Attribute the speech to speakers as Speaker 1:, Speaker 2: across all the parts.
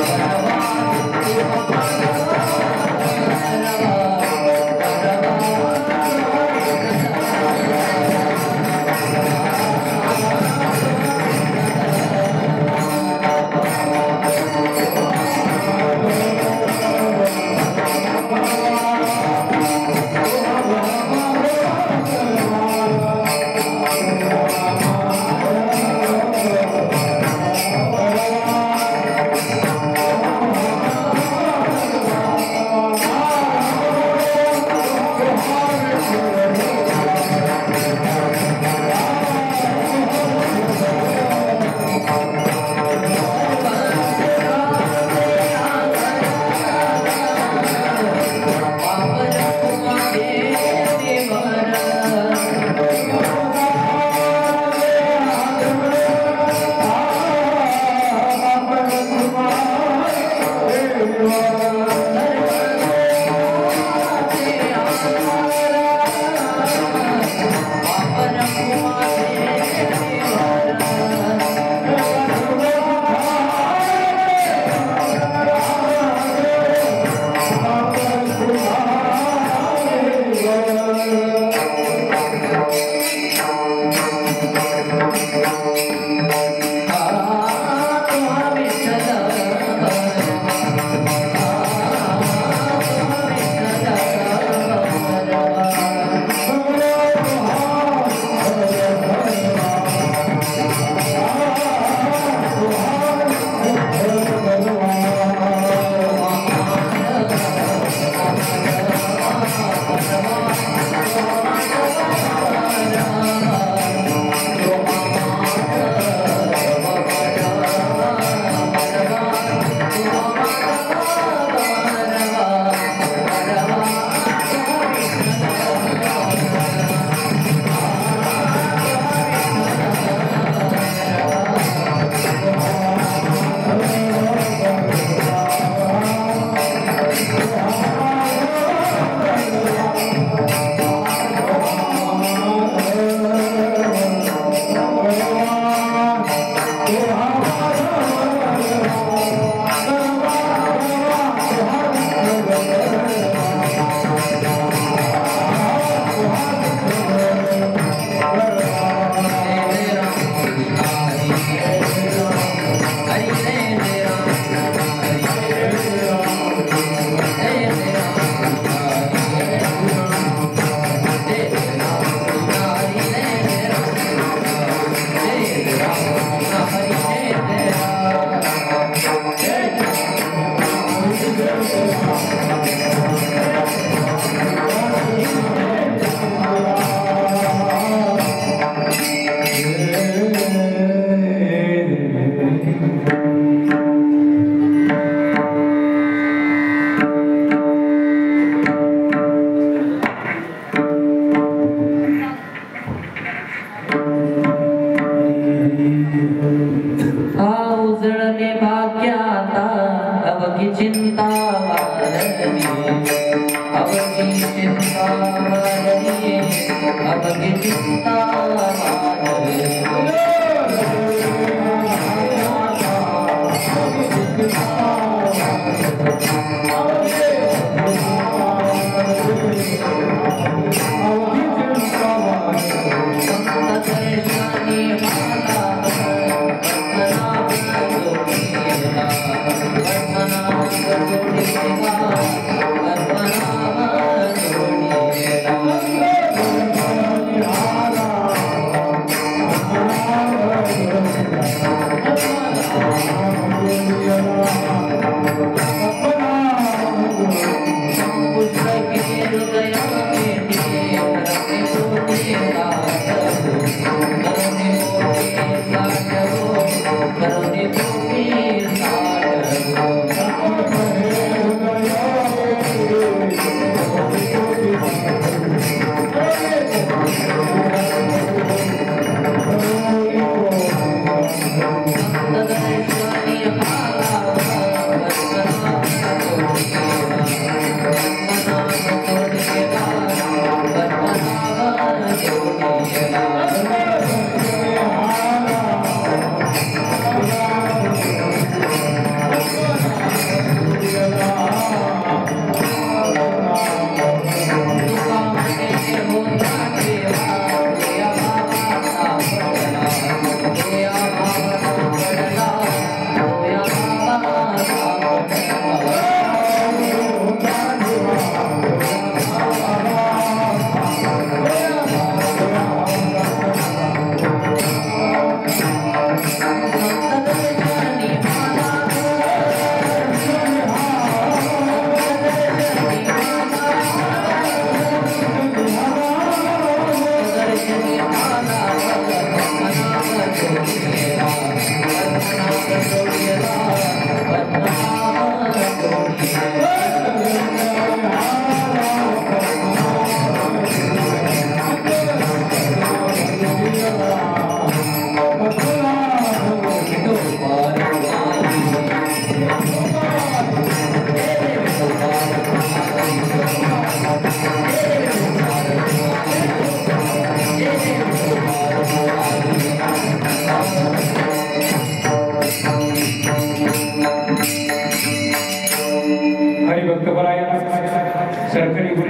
Speaker 1: Thank you.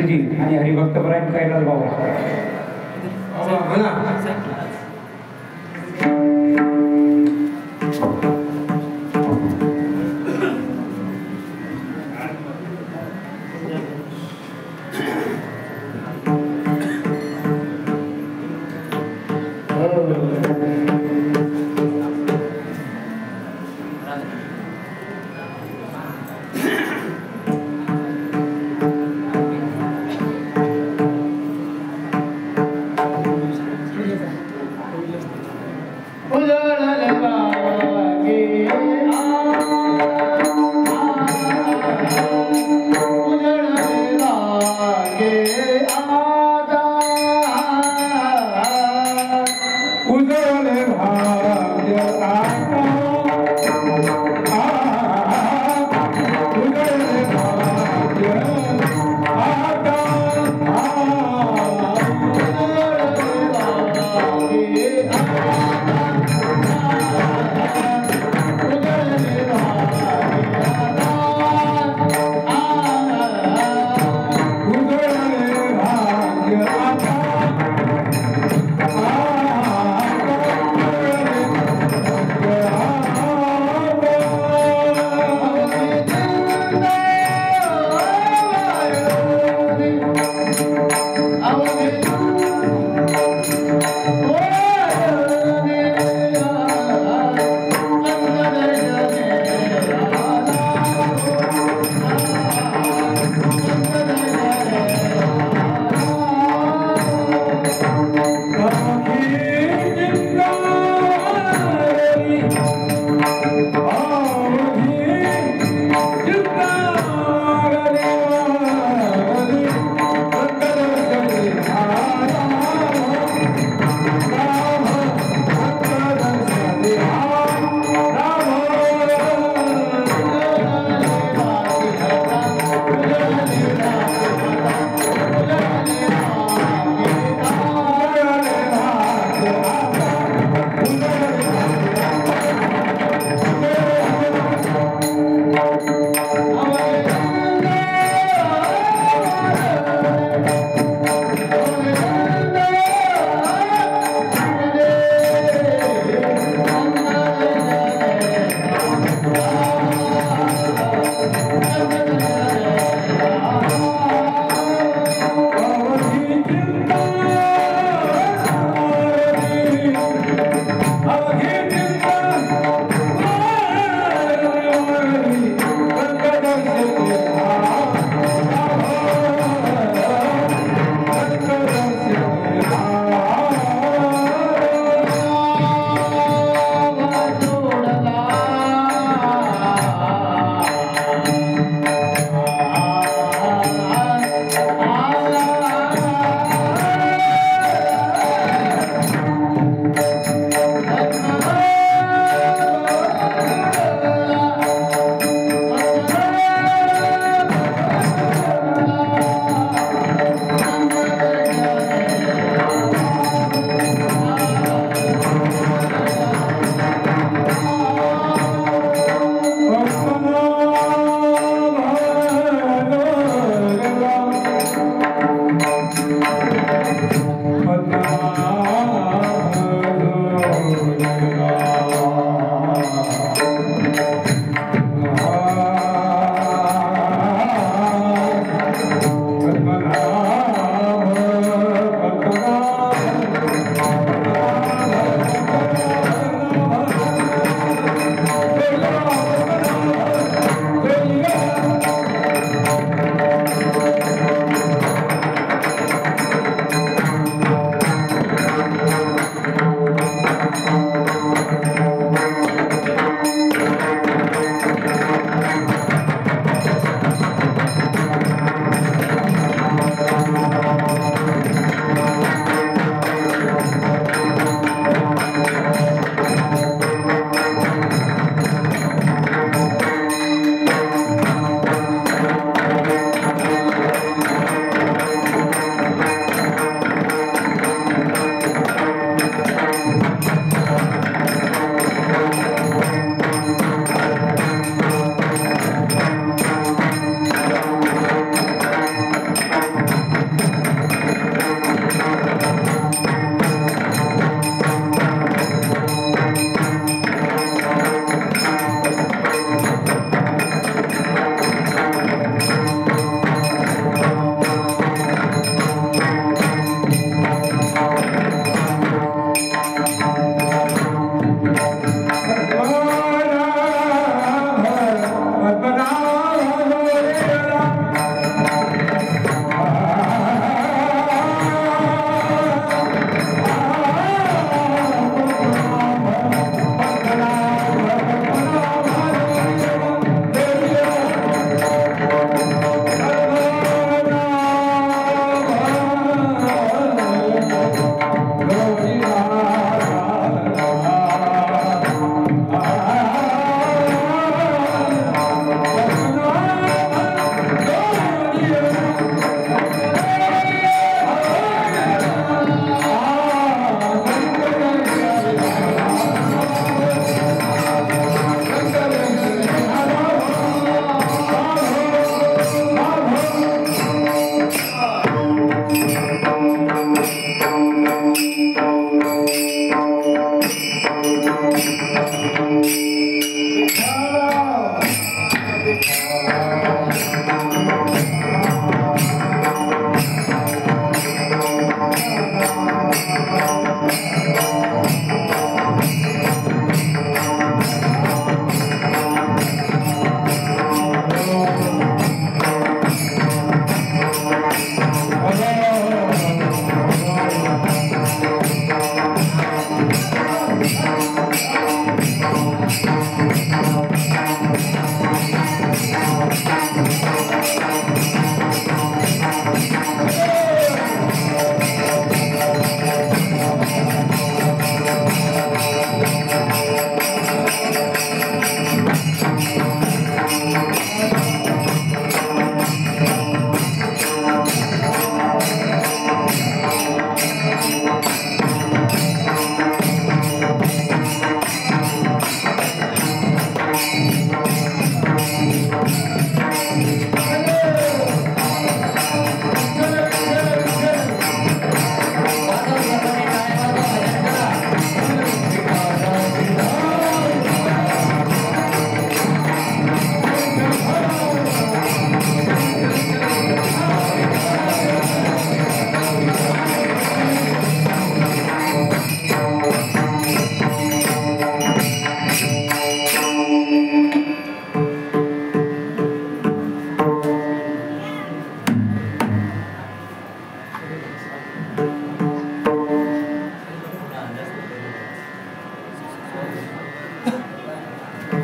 Speaker 1: गुरुजी आणि हरिभक्त prime Kailas बाबा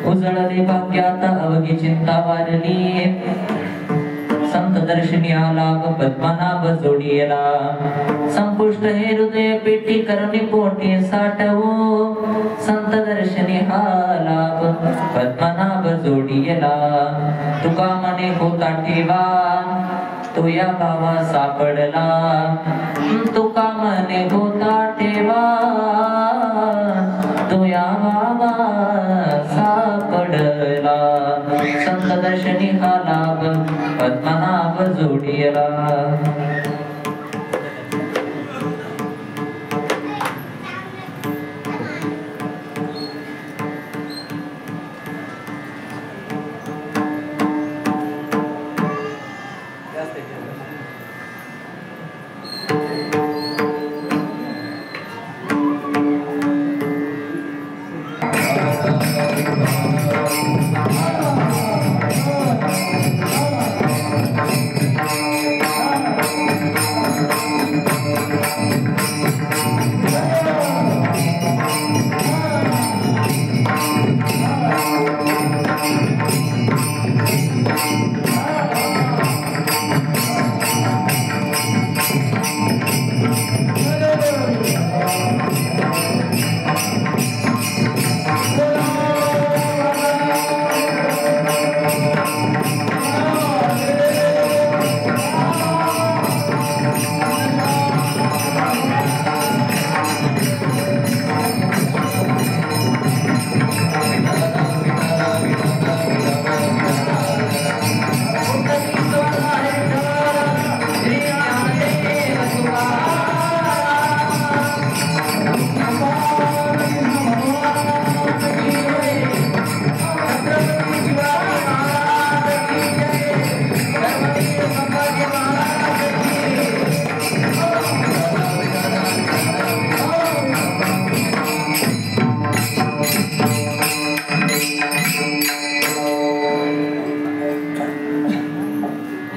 Speaker 2: उजळले भाग्यात अवघी चिंता वारली संत दर्शनी आला पद्मनाभ जोडीला संपुष्ट हे हृदय पेटी करुणी पोटी साठवो संत दर्शनी आला पद्मनाभ जोडीला तुका मने होता ठेवा तो या भावा सापडला तुका मने होता ठेवा तो या भावा सापडला संत दर्शनी हा लाभ पद्मनाभ जोडीला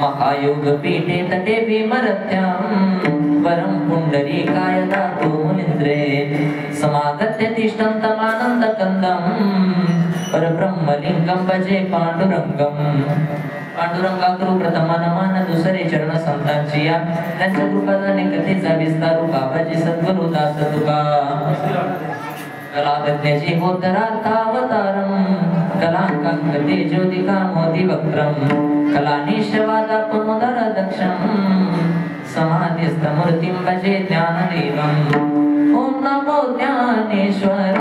Speaker 2: महायोग पीठे तटे विमरत्यां वरं पुंडरीकाय दातु मुनिन्द्रे समागत्य तिष्ठन्तमानन्दकन्दं परब्रह्मलिङ्गं भजे पांडुरंगं पांडुरंगा करू प्रथम नमन दुसरे चरण संतांचिया त्यांच्या कृपादाने कथेचा विस्तारू बाबाजी सद्गुरु दास तुका कलागत्याची होतरार्थावतारं कलांकांकते ज्योतिका मोदी वक्त्रं कलानिश्चवादापमुदर दक्षं समाधिस्थमूर्तिं भजे ज्ञानदेवम् ॐ नमो ज्ञानेश्वराय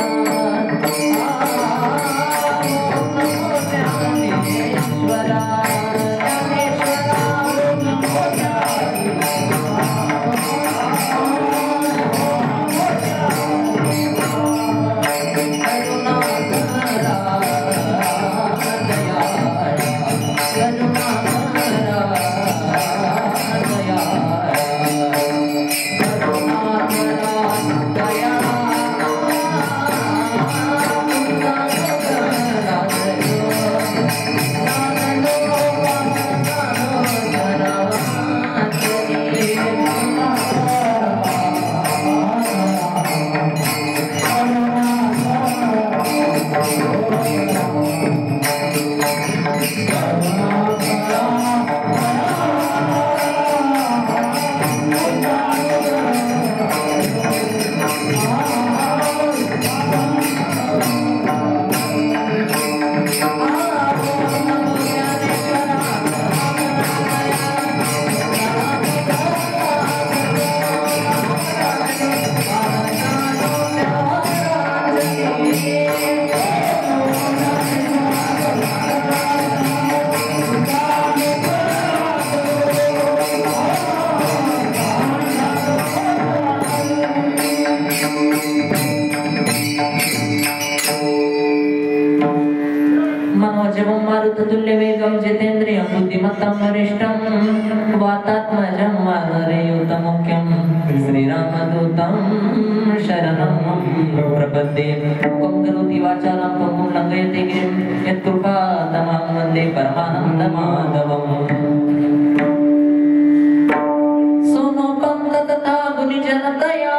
Speaker 2: तुल्यवेगं जितेन्द्रियं बुद्धिमत्तं वरिष्ठं वातात्मजं वानरयुतमुख्यं श्रीरामदूतं शरणं प्रपद्ये। मुखं करोति वाचालं पङ्गुं लङ्घयते गिरिं यत्कृपातमं वन्दे परमानन्दमाधवम्। सोनोपं तथा गुणिजनतया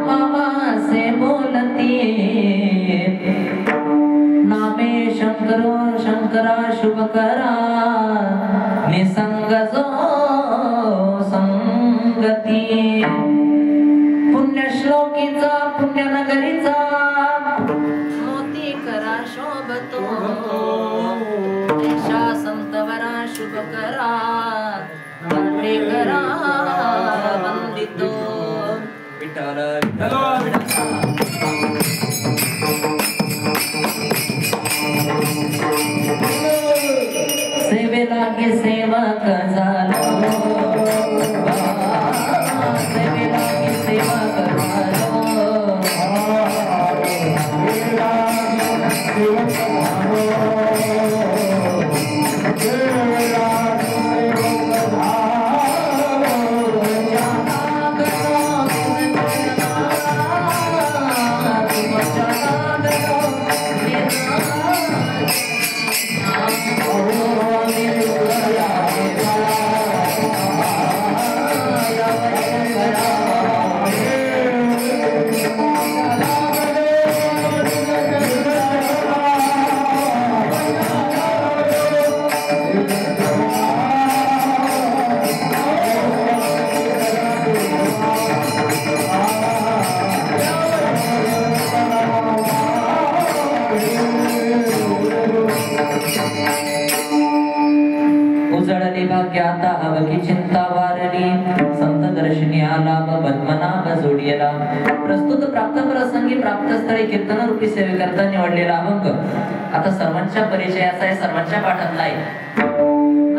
Speaker 2: मामा से बोलती नामे शंकरो शंकरा शुभकरा निसंग जो संगती। पुण्य श्लोकीचा पुण्य नगरीचा मोती करा शोभतो ऐशा संतवरा शुभकरा नाटे करा वंदितो विठ्ठल सेवेला के सेवक झालो सेवेला के सेवक झालो उजळली भाग्याता अवघी चिंता वारली संत दर्शनी आला पद्मनाभ जोडियला। प्रस्तुत प्राप्त प्रसंगी प्राप्त स्थळी कीर्तन रूपी सेवेकरता निवडलेला अभंग आता सर्वांच्या परिचयाचा आहे, सर्वांच्या पाठातला आहे।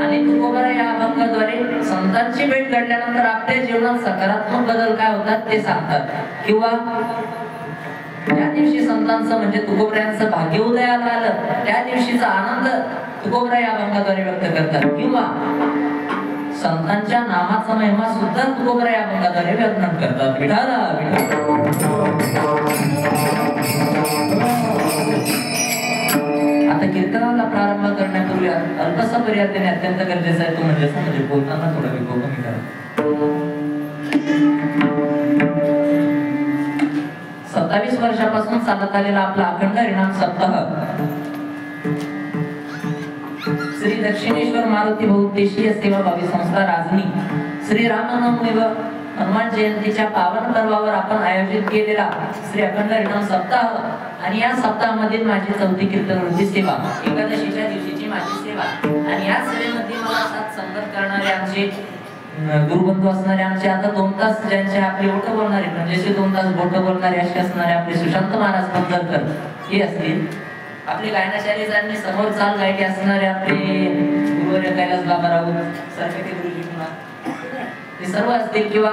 Speaker 2: आणि तुकोबरा या अभंगाद्वारे संतांची भेट घडल्यानंतर आपल्या जीवनात सकारात्मक बदल काय होतात ते सांगतात, किंवा त्या दिवशी संतांचं म्हणजे तुकोबऱ्यांचं भाग्य उदयाला आलं त्या दिवशीचा आनंद तुकोबरा या अभंगाद्वारे व्यक्त करतात, किंवा संतांच्या नामाचा महिमा सुद्धा तुकोबरा या अभंगाद्वारे वर्णन करतात। विठाला आता कीर्तनाला प्रारंभ करण्यापूर्वी अल्पसा पर्याय देणे अत्यंत गरजेचं आहे, तो म्हणजे बोलताना थोडा विकोप कमी करा। 27 वर्षापासून चालत आलेला आपला अखंड हरिनाम सप्ताह श्री दक्षिणेश्वर मारुती बहुउद्देशीय सेवा भावी संस्था राजनी श्री रामनवमी व हनुमान जयंतीच्या पावन पर्वावर आपण आयोजित केलेला श्री अखंड हरिनाम सप्ताह आणि या सप्ताहामध्ये माझी चौथी कीर्तन वृत्ती सेवा, एकादशीच्या दिवशीची माझी सेवा आणि या सेवेमध्ये मला साथ संगत करणारे आमचे गुरुबंधू असणारे आमचे आता 2 तास ज्यांचे आपले ओठ बोलणारे म्हणजे 2 तास बोट बोलणारे असे असणारे आपले सुशांत महाराज पंढरकर हे असतील, आपले गायनाचार्य ज्यांनी समोर चाल गायकी असणारे आपले गुरुवर्य कैलास बाबा राऊत सरकटे गुरुजी पुन्हा हे सर्व असतील, किंवा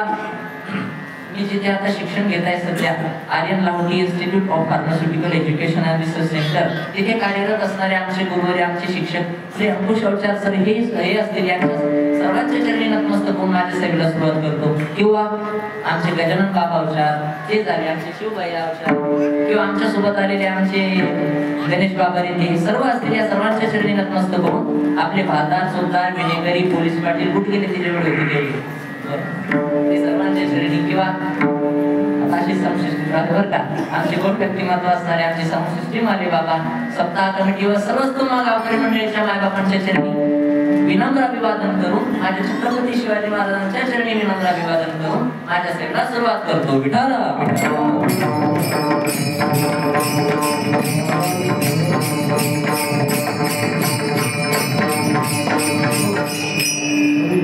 Speaker 2: मी जिथे आता शिक्षण घेत आहे सध्या Aryan Lahoti Institute of Pharmaceutical Education and Research Centre तिथे कार्यरत असणारे आमचे गुरुवर्य आमचे शिक्षक श्री अंकुश अवचार सर हे असतील, यांच्या सर्वांच्या चरणी नतमस्तक होऊन माझ्या सेवेला सुरुवात करतो, किंवा आमचे गजानन बाबा अवचार ते झाले, आमचे शिवबाई अवचार, किंवा आमच्या सोबत आलेले आमचे गणेश बाबा रेड्डी सर्व असतील, या सर्वांच्या चरणी नतमस्तक होऊन आपले भातार सुलतान विनेकरी पोलीस पाटील कुठे गेले तिथे वेळ होती ते सर्वांच्या चरणी, किंवा अशी समशिष्टी राहते बरं का. आमचे कोण व्यक्तिमत्व असणारे आमचे समशिष्टी माले बाबा सप्ताह कमिटी व सर्वच तुम्हा गावकरी मंडळीच्या मायबापांच्या चरणी विनम्र अभिवादन करून माझ्या छत्रपती शिवाजी महाराजांच्या चरणी विनम्र अभिवादन करून माझ्या सेवेला सुरुवात करतो. विठाला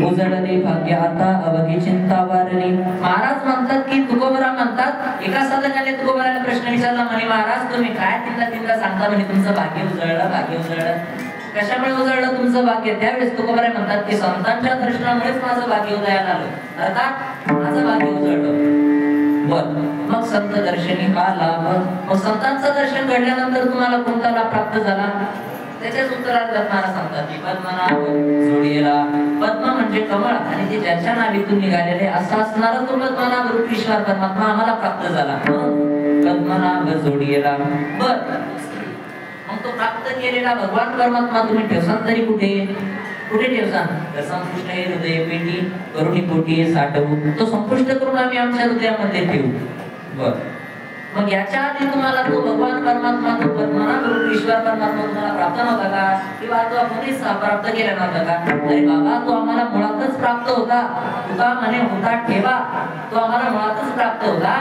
Speaker 2: उजळली भाग्य आता अवघी चिंता वारली. महाराज म्हणतात की तुकोबरा म्हणतात एका साधकाने तुकोबराला प्रश्न विचारला म्हणे महाराज तुम्ही काय तिला सांगता म्हणे तुमचं भाग्य उजळलं भाग्य उजळलं. कशामुळे उजळलं तुमचं भाग्य. त्यावेळेस तुकोबरा म्हणतात की संतांच्या दर्शनामुळेच माझं भाग्य उदयाला आलं अर्थात माझं भाग्य उजळलं. बर मग संत दर्शनी का लाभ. मग संतांचं दर्शन घडल्यानंतर तुम्हाला कोणता लाभ प्राप्त झाला. त्याच्याच उत्तरात महाराज सांगतात की पद्मनाभ जोडीला. पद्म म्हणजे कमळ आणि ते ज्याच्या नावीतून निघालेले असं असणारा तो पद्मनाभ रूप ईश्वर परमात्मा आम्हाला प्राप्त झाला. पद्मनाभ जोडीला. बर मग तो प्राप्त केलेला भगवान परमात्मा तुम्ही ठेवसान तरी कुठे कुठे ठेवसान तर संपुष्ट हे हृदय पेटी करुणी पोटी साठवू. तो संपुष्ट करून आम्ही आमच्या हृदयामध्ये ठेवू. बर मग याच्या आधी तुम्हाला तो भगवान परमात्मा तो पद्मनाभ रूप ईश्वर परमात्मा तुम्हाला प्राप्त नव्हता का किंवा तो आपणच प्राप्त केला नव्हता का. अरे बाबा तो आम्हाला मुळातच प्राप्त होता. तुका म्हणे होता ठेवा तो आम्हाला मुळातच प्राप्त होता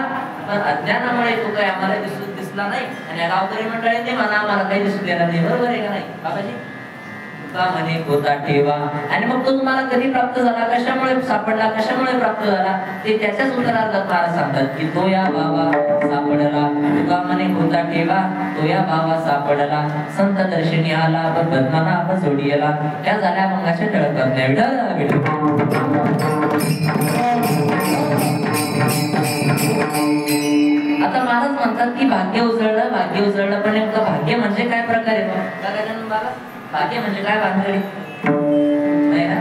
Speaker 2: पण अज्ञानामुळे तो काही आम्हाला दिसला नाही आणि गावकरी मंडळीने म्हणा आम्हाला काही दिसून गेला नाही. बरोबर आहे का नाही बाबाजी. तुका म्हणे होता ठेवा आणि मग तो तुम्हाला कधी प्राप्त झाला कशामुळे सापडला कशामुळे प्राप्त झाला ते त्याच्याच उत्तरार्धात महाराज सांगतात की तो या भावा सापडला. तुका म्हणे होता ठेवा तो या भावा सापडला. संत दर्शनी आला पद्मनाभ जोडीला. त्या झाल्या मंगाच्या ठळक करण्या विठ्ठल आता महाराज म्हणतात की भाग्य उजळलं पण नेमकं भाग्य म्हणजे काय प्रकार आहे बाबा. भाग्य म्हणजे काय भानगडी नाही ना.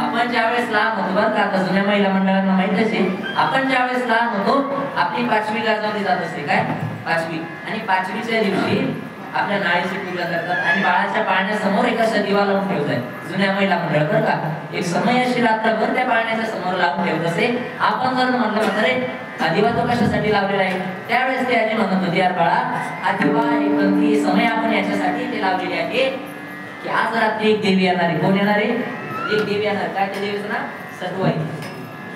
Speaker 2: आपण ज्यावेळेस लहान होतो बरं का आता जुन्या महिला मंडळांना माहितच आहे. आपण ज्यावेळेस लहान होतो आपली 5वी गाजवली जात असते काय 5वी आणि 5वीच्या दिवशी आपल्या नाळीची पूजा करतात आणि बाळाच्या पाळण्यासमोर एका दिवा लावून ठेवतात जुन्या महिला मंडळ बरं का. एक समय अशी रात्रभर त्या पाळण्याच्या समोर लावून ठेवत असे. आपण जर म्हटलं म्हातारे हा दिवा तो कशासाठी लावलेला आहे त्यावेळेस ते आजी म्हणत होती यार बाळा हा दिवा ही समय आपण याच्यासाठी ते लावलेली आहे की आज रात्री एक देवी येणार आहे. कोण येणार आहे एक देवी येणार. काय त्या देवीचं ना सटवाई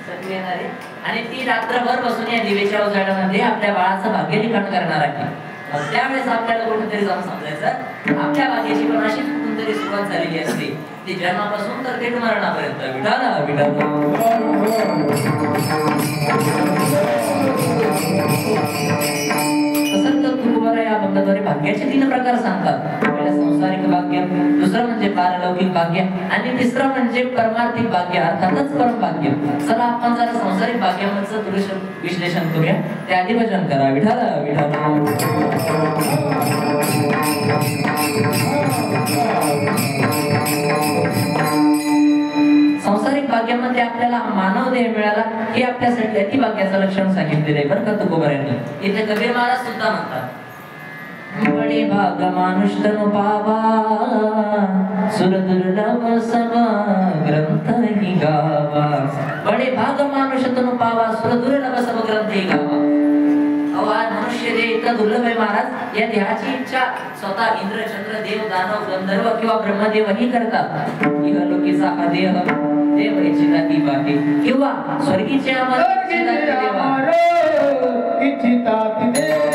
Speaker 2: सटवी येणार आहे आणि ती रात्रभर बसून या दिवेच्या उजाडामध्ये आपल्या बाळाचं भाग्य लिखाण करणार आहे. त्यावेळेस आपल्याला कुठेतरी जाऊन समजायचं आपल्या भाग्याची पण अशीच कुठून तरी सुरुवात झालेली असते. ती जन्मापासून तर थेट मरणापर्यंत. विठाला तसंच तुकोबरा या अभंगाद्वारे भाग्याचे 3 प्रकार सांगतात. पहिलं संसारिक भाग्य, दुसरं म्हणजे पारलौकिक भाग्य आणि तिसरं म्हणजे परमार्थिक भाग्य अर्थातच परम भाग्य. चला आपण जरा संसारिक भाग्याचं थोडं विश्लेषण करूया. त्याआधी भजन करा विठाला संसारिक भाग्यामध्ये आपल्याला मानव देह मिळाला हे आपल्यासाठी अति भाग्याचं लक्षण सांगितलेलं आहे बरं का तुकोबरांनी. इथे कबीर महाराज सुद्धा म्हणतात बडे भाग मानुष तनु पावा सुर दुर्लभ सब ग्रंथ ही गावा. बडे भाग मानुष तनु पावा सुर दुर्लभ सब ग्रंथ ही गावा. आज मनुष्य देह इतका दुर्लभ आहे महाराज. या देहाची इच्छा स्वतः इंद्र चंद्र देव दानव गंधर्व किंवा ब्रह्मदेव ही करतात. इहलोकीचा हा देह देव इच्छिता ती बाकी किंवा स्वर्गीचे अमर इच्छिता ती देवा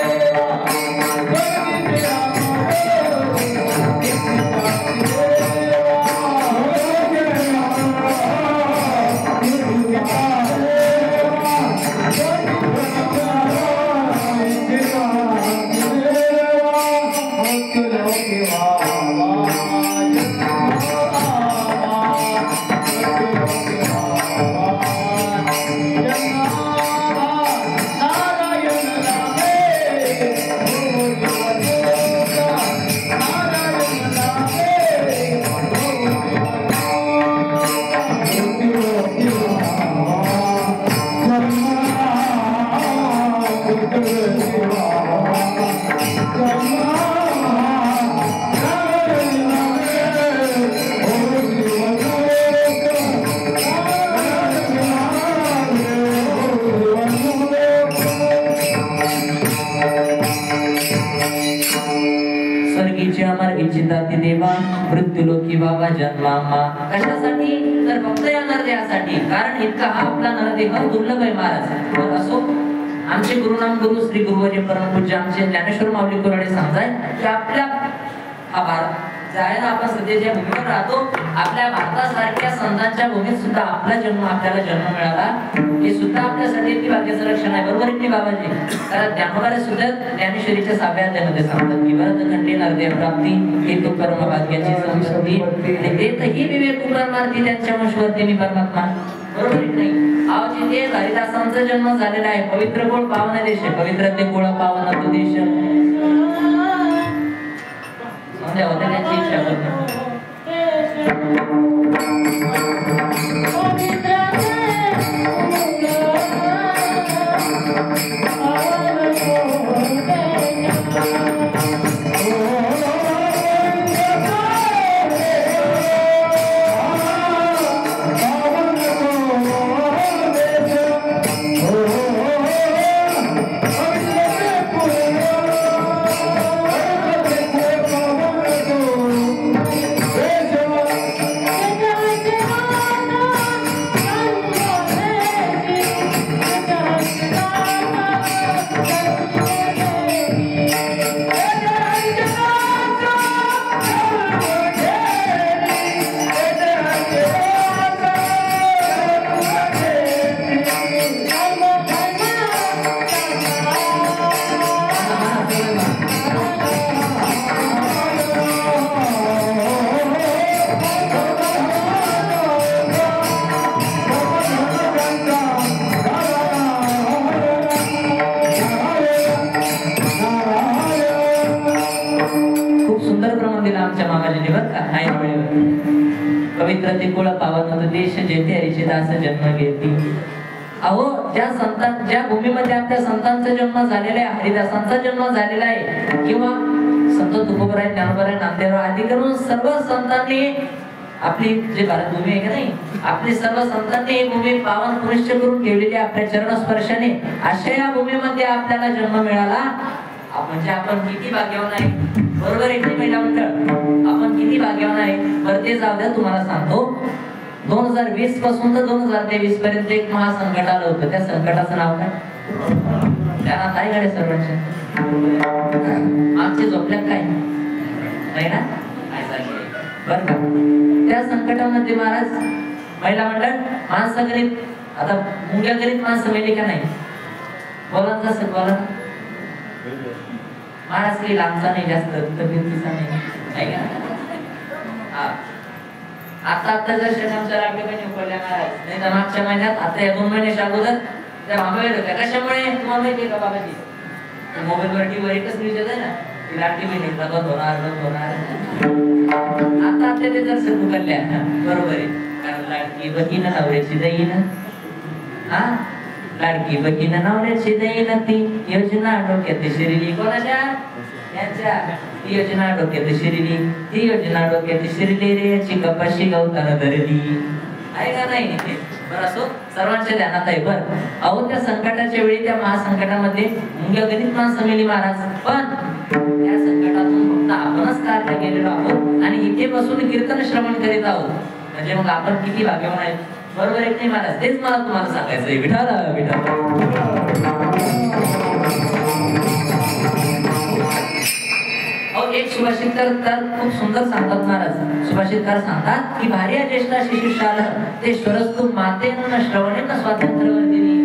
Speaker 2: मृत्यूलोकी बाबा जन्मामा. कशासाठी? तर फक्त या नरदेहासाठी. कारण इतका हा आपला नरदेह दुर्लभ आहे महाराज. तर असो, आमचे गुरुनाम गुरु श्री गुरुवर्य परमपूज्य आमचे ज्ञानेश्वर माऊली कोराडे सांगताय की आपल्या हा भारत जायला आपण सध्या ज्या भूमीवर राहतो, आपल्या भारतासारख्या संतांच्या भूमीत सुद्धा आपल्याला जन्म मिळाला, हे सुद्धा आपल्यासाठी किती भाग्याचं लक्षण आहे. बरोबर की बाबाजी? कारण ज्ञानोबाने सुद्धा ज्ञानेश्वरीच्या 6व्या अध्यायामध्ये सांगतात की भरतखंडी नरदेह प्राप्ती हे तो परम भाग्याची संपत्ती आणि देतही विवेक परमार्थी त्यांच्या वशवर्ती मी परमात्मा. बरोबर की नाही? आवजी ते हरिदासांचा जन्म झालेला आहे. पवित्र गोळ पावन देश आहे. पवित्र ते गोळ पावन तो देश. होत्या त्यांची इच्छा करतो. पवित्र ते कुळ पावन देश जेथे हरीचे दास जन्म घेती. अहो, ज्या भूमीमध्ये आपल्या संतांचा जन्म झालेला आहे, हरिदासांचा जन्म झालेला आहे, किंवा संत तुकोबराय, ज्ञानोबराय, नामदेवराव आदी करून सर्व संतांनी आपली जे भारत भूमी आहे का नाही, आपली सर्व संतांनी ही भूमी पावन पुरुष्य करून ठेवलेली आपल्या चरण स्पर्शाने. अशा या भूमीमध्ये आपल्याला जन्म मिळाला म्हणजे आपण किती भाग्यवान आहे. बरोबर आहे की महिला मंडळ? आपण किती भाग्यवान आहे. बरं ते जाऊ द्या, तुम्हाला सांगतो 2020 पासून तर 2023 पर्यंत एक महासंकट आलं होतं. त्या संकटाचं नाव काय? त्यांना काय गाडी सर्वांच्या आमचे झोपल्यात काय नाही ना? बरं का? त्या संकटामध्ये महाराज महिला मंडळ माणसं गरीब, आता मुंग्या गरीब माणसं मेली का नाही? बोला कसं बोला महाराज. काही लांबचा नाही, जास्त तब्येतीचा नाही का? आता जर शेणाच्या रांगे पण उकडल्या महाराज, नाही तर मागच्या महिन्यात, आता या 2 महिन्याच्या अगोदर त्या भांबावेल होत्या. कशामुळे तुम्हाला माहिती का बाबाजी? मोबाईलवर टीव्हीवर एकच न्यूज येते ना, की लाडकी बहीण बंद होणार. आता ते जर उकडल्या, बरोबर आहे. कारण लाडकी बहीण नवऱ्याची देईन, हा लाडकी बहीण नवऱ्याची देईन, ती योजना डोक्यात शिरली. कोणाच्या? यांच्या. ती योजना डोक्यात शिरली, ती योजना डोक्यात शिरली रे, याची कपाशी गवताना धरली. आहे का नाही? बरं असो, सर्वांच्या ध्यानात आहे. बरं, अहो त्या संकटाच्या वेळी, त्या महासंकटामध्ये मुंग्या गणित माणसं मेली महाराज, पण त्या संकटातून फक्त आपणच कार्य केलेलो आहोत आणि इथे बसून कीर्तन श्रवण करीत आहोत. म्हणजे मग आपण किती भाग्यवान आहेत. बरोबर एक नाही महाराज? तेच मला तुम्हाला सांगायचंय. विठाला विठाला. एक सुभाषितकार खूप सुंदर सांगतात महाराज. सुभाषितकार सांगतात की भार्या ज्येष्ठा शिशुशाल ते स्वरस्तु मातेन श्रवणेन स्वातंत्र्यवर्धिनी.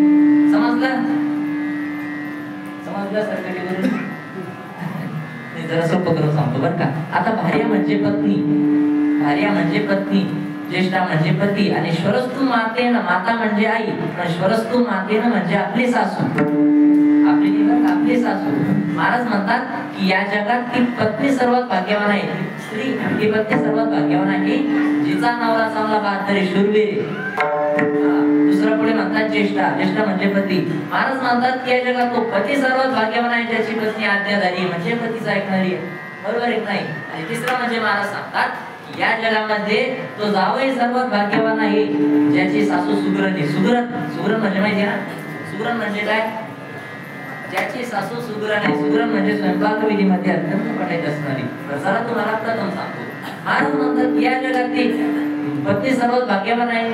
Speaker 2: समजलं? सरकारी जरा सोपं करून सांगतो बरं का. आता भार्या म्हणजे पत्नी, ज्येष्ठा म्हणजे पती, आणि स्वरस्तु मातेन, माता म्हणजे आई, पण स्वरस्तु मातेन म्हणजे आपली सासू. आपली सासू. महाराज म्हणतात की या जगात ती पत्नी सर्वात भाग्यवान आहे. स्त्री ही पत्नी सर्वात भाग्यवान आहे जिचा नवरा चांगला बहादर शूरवीर. दुसरा पुढे म्हणतात ज्येष्ठा म्हणजे पती. महाराज म्हणतात की या जगात तो पती सर्वात भाग्यवान आहे ज्याची पत्नी आज्ञाधारी म्हणजे पतीचा ऐकणारी आहे. बरोबर एक नाही? आणि तिसरा म्हणजे महाराज सांगतात या जगामध्ये तो जावई सर्वात भाग्यवान आहे ज्याची सासू सुगरण. सुगरण म्हणजे माहिती आहे ना? सुगरण म्हणजे काय? ज्याची सासू सुगरण आहे. सुगरण म्हणजे स्वयंपाक विधीमध्ये अत्यंत पटायची असणारी. जरा तुम्हाला प्रथम सांगतो, महाराज म्हणतात या जगातली पत्नी सर्वात भाग्यवान आहे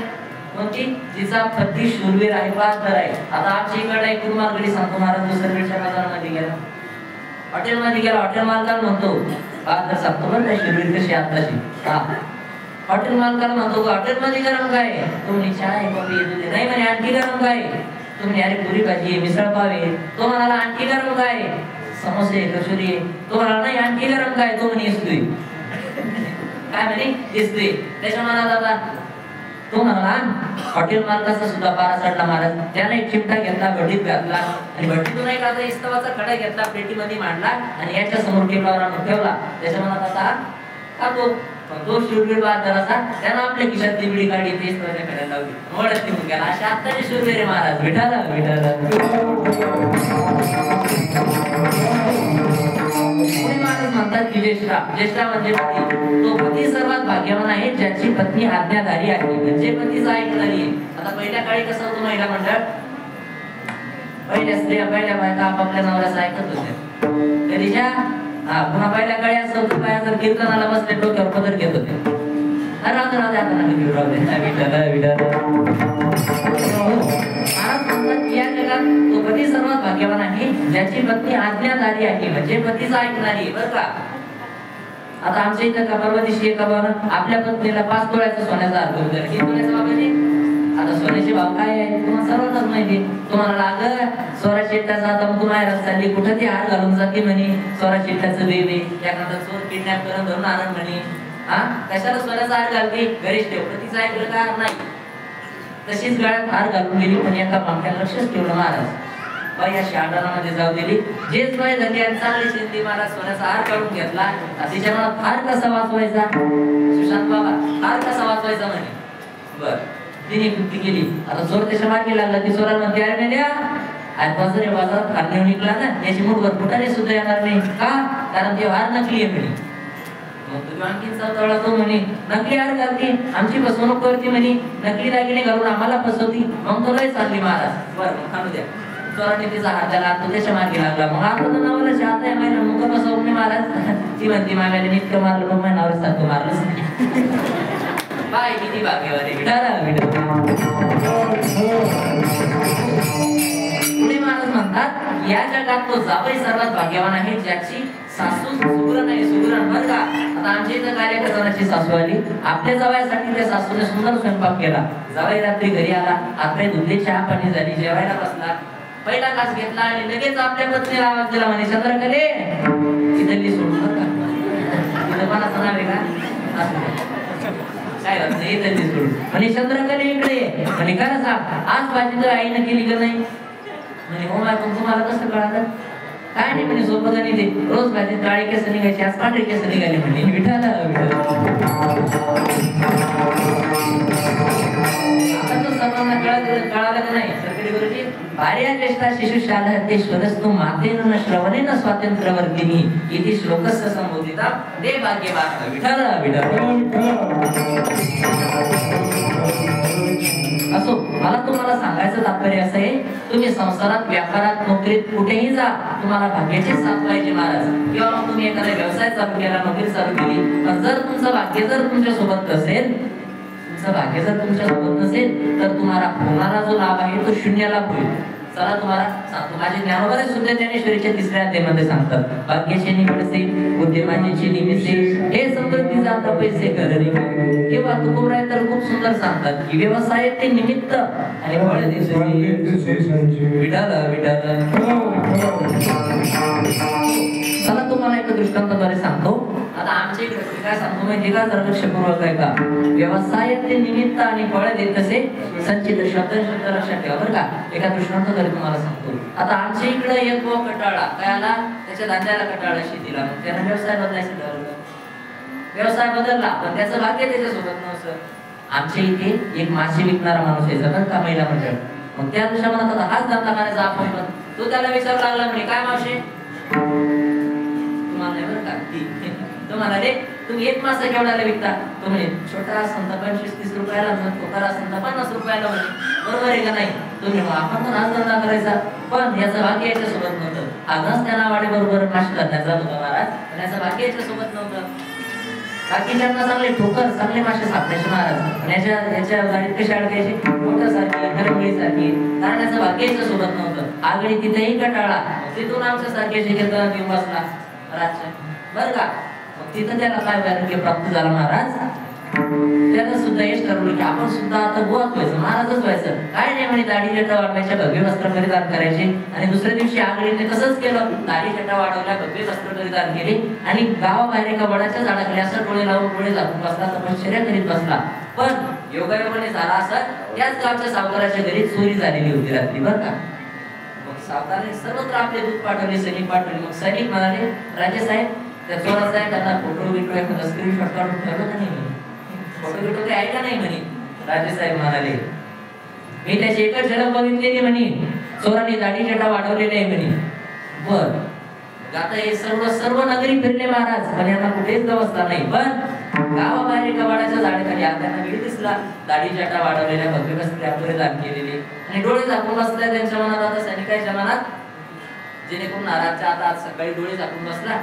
Speaker 2: कोणती जिचा पती शूरवीर आहे बहादर आहे. आता आमच्या इकडे एक कुमारगडी सांगतो महाराज दुसऱ्या बाजारामध्ये गेला हॉटेलमध्ये गेला हॉटेल मालकाला म्हणतो बहादर सांगतो बरं त्या शूरवीर कशी आताची हॉटेल मालकाला म्हणतो हॉटेलमध्ये गरम काय तो म्हणे चहा आहे कॉफी येते नाही म्हणे आणखी गरम काय तो म्हणे अरे पुरी भाजी मिसळ पाव आहे तो म्हणाला आणखी गरम काय समोसे कचोरी आहे तो म्हणाला नाही आणखी गरम काय तो म्हणे इसतोय काय म्हणे इसतोय त्याच्या मनात आता तो म्हणाला हॉटेल मालकाचा सुद्धा पारा चढला महाराज त्याने एक चिमटा घेतला भट्टीत घातला आणि भट्टीतून एक आता इस्तवाचा खडा घेतला पेटीमध्ये मांडला आणि याच्या समोर टेबलावर आणून ठेवला. त्याच्या मनात आता खातो तो शूरवीर बहादर असा त्यानं आपल्या खिशातली बिडी काढली ते इस्तवाच्या खड्याला लावली मोडत निघून गेला. अशा आत्ताचे शूरवीर आहे महाराज विठाला विठाला. महाराज म्हणतात की ज्येष्ठा म्हणजे तो पती सर्वात भाग्यवान आहे ज्याची पत्नी आज्ञाधारी आहे म्हणजे पतीचा ऐकणारी आहे. आता पहिल्या काळी कसं होतं महिला मंडळ पहिल्या स्त्रिया पहिल्या बायका आपापल्या नवऱ्याचं ऐकत होत्या कधीच्या पुन्हा पहिल्या काळी असं होतं बाया जर कीर्तनाला बसले डोक्यावर पदर घेत होते राहू राहू आता या जगात तो पती सर्वात भाग्यवान आहे ज्याची पत्नी आज्ञाधारी आहे म्हणजे पतीचा ऐकणारी बरं का. आता आमच्या इथं का परवा दिवशी एका बाबानं आपल्या पत्नीला 5 तोळ्याचा सोन्याचा हार करून दिला. किती तोळ्याचा बाबाजी आता सोन्याचे भाव काय आहे तुम्हाला सर्वांनाच माहिती तुम्हाला अगं सोरा शेट्टाचा तंबू माहेरात चालली कुठं ते हार घालून जाते म्हणे सोरा शेट्टाचं बेबी त्यानंतर चोर किडनॅप करून धरून आणून म्हणे कशाला सोन्याचा हार घालते घरीच ठेव पतीचं ऐकलं का नाही तशीच गळ्यात हार घालून गेली पण एका मागच्या लक्षच ठेवलं महाराज बाई अशी आंदोलनामध्ये जाऊ दिली जेच बाई झाली आणि चांगली शिंदे महाराज सोन्याचा हार काढून घेतला तिच्या मनात हार कसा वाचवायचा सुशांत बाबा हार कसा वाचवायचा म्हणे बर तिने युक्ती केली. आता चोर त्याच्या मागे लागला ती चोराला म्हणते अरे मेल्या आज बाजारात हार नेऊन निघला ना याची मुठभर फुटाने सुद्धा येणार नाही का कारण ते हार नकली आहे म्हणे. मग तुझी आणखीन चौथळा तो म्हणे नकली हार घालते आमची फसवणूक करते म्हणे नकली दागिने घालून आम्हाला फसवती मग तो लय चालली महाराज बरं मग खाणू द्या. चोराने तिचा हात त्याला तो त्याच्या मागे लागला मग आता तर नावाला शात आहे महिना मुख बसवून महाराज ती म्हणते माम्याने इतकं मारलं मग माझ्या नावाला सारखं मारलंच नाही बाय किती भाग्यवान पुढे महाराज म्हणतात या जगात तो जावई सर्वात भाग्यवान आहे ज्याची सासू सुगरण आहे सुगरण बरं का. आता आमच्या इथं कार्यकर्त्याची सासू आली आपल्या जावयासाठी त्या सासूने सुंदर स्वयंपाक केला. जावई रात्री घरी आला आपल्या धुतली चहा पाणी झाली जेवायला बसला पहिला घास घेतला आणि लगेच आपल्या पत्नीला आवाज दिला म्हणे चंद्रकले इथली सोडून बरं का तिथं कोणाचं नाव आहे का काय होत नाही इथली सोडून म्हणे चंद्रकले इकडे म्हणे खरं सांग आज भाजी तर आईनं केली का नाही म्हणे हो माय पण तुम्हाला कसं कळालं काय नाही म्हणे सोबत आणि ते रोज भाजी काळी केस निघायची आज पांढरी केस निघाली म्हणे विठाला आता तो सर्वांना कळालं का नाही सरकारी गुरुजी भार्या ज्येष्ठा शिशुशाला ते स्वरस्तु मातेन श्रवणेन स्वातंत्र्यवर्तिनी इति श्लोकस्य संबोधिता दे भाग्यवान विठाला असो मला तुम्हाला सांगायचं तात्पर्य असं आहे तुम्ही संसारात व्यापारात नोकरीत कुठेही जा तुम्हाला भाग्याची साथ पाहिजे महाराज किंवा मग तुम्ही एखादा व्यवसाय चालू केला नोकरी चालू केली पण जर तुमचं भाग्य जर तुमच्या सोबत नसेल तुमचं भाग्य जर तुमच्या सोबत नसेल तर तुम्हाला होणारा जो लाभ आहे तो शून्य लाभ होईल. चला तुम्हाला सांगतो माझे ज्ञानोबा सुद्धा ज्ञानेश्वरीच्या 3ऱ्या अध्यायामध्ये सांगतात भाग्याचे निमित्ते बुद्धिमानीचे निमित्ते हे समृद्धी जात पैसे करणे किंवा तुकोबराय तर खूप सुंदर सांगतात की व्यवसाय ते निमित्त आणि फळ दिसे विठाला विठाला. चला तुम्हाला एक दृष्टांताद्वारे सांगतो. आता आमच्या इकडे काय सांगतो माहिती का जर लक्षपूर्वक आहे का व्यवसाय ते निमित्त आणि फळ देत असे संचित शब्द लक्षात ठेवा बरं का. एका दृष्टांत तुम्हाला सांगतो. आता आमच्या इकडे एक भाऊ कटाळा काय आला त्याच्या धंद्याला कटाळा शेतीला मग त्याने व्यवसाय बदलायचं ठरवलं व्यवसाय बदलला पण त्याचं भाग्य त्याच्यासोबत नव्हतं. आमच्या इथे एक मासे विकणारा माणूस यायचा बरं का महिला मंडळ मग त्या दिवशी म्हणत होता हाच धंदा करायचा आपण पण तो त्याला विचारू लागला म्हणे काय मावशे तुम्हाला नाही बरं का तो म्हणाले तुम्ही एक मासा केवढ्याला विकता तो म्हणे छोटा असेल तर 25-30 रुपयाला मोठा असेल तर 50 रुपयाला म्हणे बरोबर आहे का नाही तुम्ही आपण पण हाच धंदा करायचा पण याचं भाग्य याच्या सोबत नव्हतं आजच त्या नावाडे बरोबर मासे धंद्यात जात होता महाराज पण याचं भाग्य याच्या सोबत नव्हतं. बाकीच्यांना चांगले ठोकर चांगले मासे सापडायचे महाराज. याच्या गाडीत कशी अडकायची, मोठ्यासारखी हरंगळीसारखी. तारण्याचं भाग्याचं सोबत नव्हतं. आगळी तिथेही कटाळा. तिथून आमच्या सारख्या शिकेता घेऊन बसला रातच्या, बरं का. मग तिथं त्याला काय वैराग्य प्राप्त झाला महाराज. त्यानं सुद्धा हेच ठरवलं की आपण सुद्धा आता गोवाच व्हायचं, महाराजच व्हायचं. काय नाही म्हणे, दाढी जटा वाढवायच्या, भव्य वस्त्र परिधान करायचे. आणि दुसऱ्या दिवशी आगळीने तसंच केलं. दाढी जटा वाढवल्या, भव्य वस्त्र परिधान केले आणि गावाबाहेर एका वडाच्या झाडाखाली असं डोळे लावून डोळे झाकून बसला, तपश्चर्या करीत बसला. पण योगायोगाने झाला असं, त्याच गावच्या सावकाराच्या घरी चोरी झालेली होती रात्री, बरं का. मग सावकाराने सर्वत्र आपले दूध पाठवले, सैनिक पाठवले. मग सैनिक म्हणाले, राजे साहेब त्या चोराचा आहे त्यांना फोटो बिटो एखादा स्क्रीनशॉट काढून ठेवलं का नाही, फोटो बिटो काही आहे का नाही म्हणे. राजे साहेब म्हणाले, मी त्याची एकच झलक बघितलेली म्हणे, चोरांनी दाढी जटा वाढवलेली आहे म्हणे. बर आता हे सर्व नगरी फिरले महाराज, पण यांना कुठेच व्यवस्था नाही. पण गावाबाहेर एका वाड्याच्या झाडाखाली त्यांना वेळ दिसला, दाढी जटा वाढवलेल्या, भव्य वस्त्रे परिधान केलेले आणि डोळे झाकून बसल्या. त्यांच्या मनात आता सैनिकांच्या मनात, जेणेकरून रातच्या आता सकाळी डोळे झाकून बसला,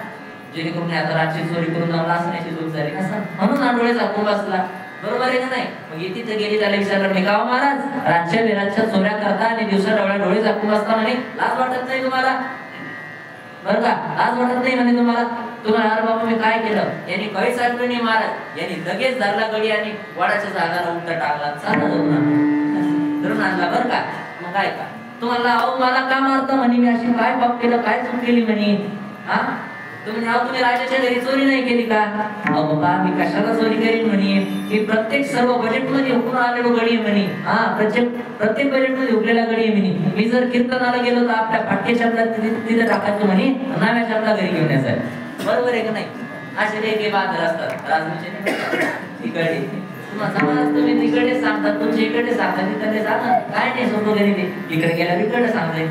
Speaker 2: जेणेकरून आता रातची चोरी करून जमला असण्याची जोग झाली का सर, म्हणून हा डोळे झाकून बसला. बरोबर आहे का नाही. मग तिथे गेली, त्याला विचारलं, मी गाव महाराज रातच्या बेरातच्या चोऱ्या करता आणि दिवसा डोळे झाकून बसता म्हणे, लाज वाटत नाही तुम्हाला, बरं का, लाज वाटत नाही म्हणे तुम्हाला. अरे बाबा मी काय केलं. यांनी काहीच ऐकलं नाही महाराज. यांनी लगेच धरला गडी आणि वडाच्या झाडाला उलटा टाकला, चालला धरून आणला, बरं का. मग काय का तुम्हाला, अहो मला का मारता म्हणे, मी अशी काय पाप केलं, काय चूक केली म्हणे. हा तुम्ही राजाच्या घरी चोरी नाही केली का. अहो बाबा मी कशाला चोरी करीन म्हणे, मी प्रत्येक सर्व बजेट मध्ये हुकून आलेलो गडी आहे म्हणे. हा प्रत्येक बजेट मध्ये हुकलेला गडी आहे म्हणे. मी जर कीर्तनाला गेलो तर आपल्या फाटके शब्दात तिथे टाकायचो म्हणे, नव्या शब्दा घरी घेऊन यायचं. बरोबर आहे का नाही. असे काही बाजार असतात राजनीचे तिकडे समाज, तुम्ही तिकडे सांगतात, तुमच्या इकडे सांगतात, तिकडे सांगा काय नाही, सोपं घरी ते इकडे गेल्यावर इकडे सांगताय.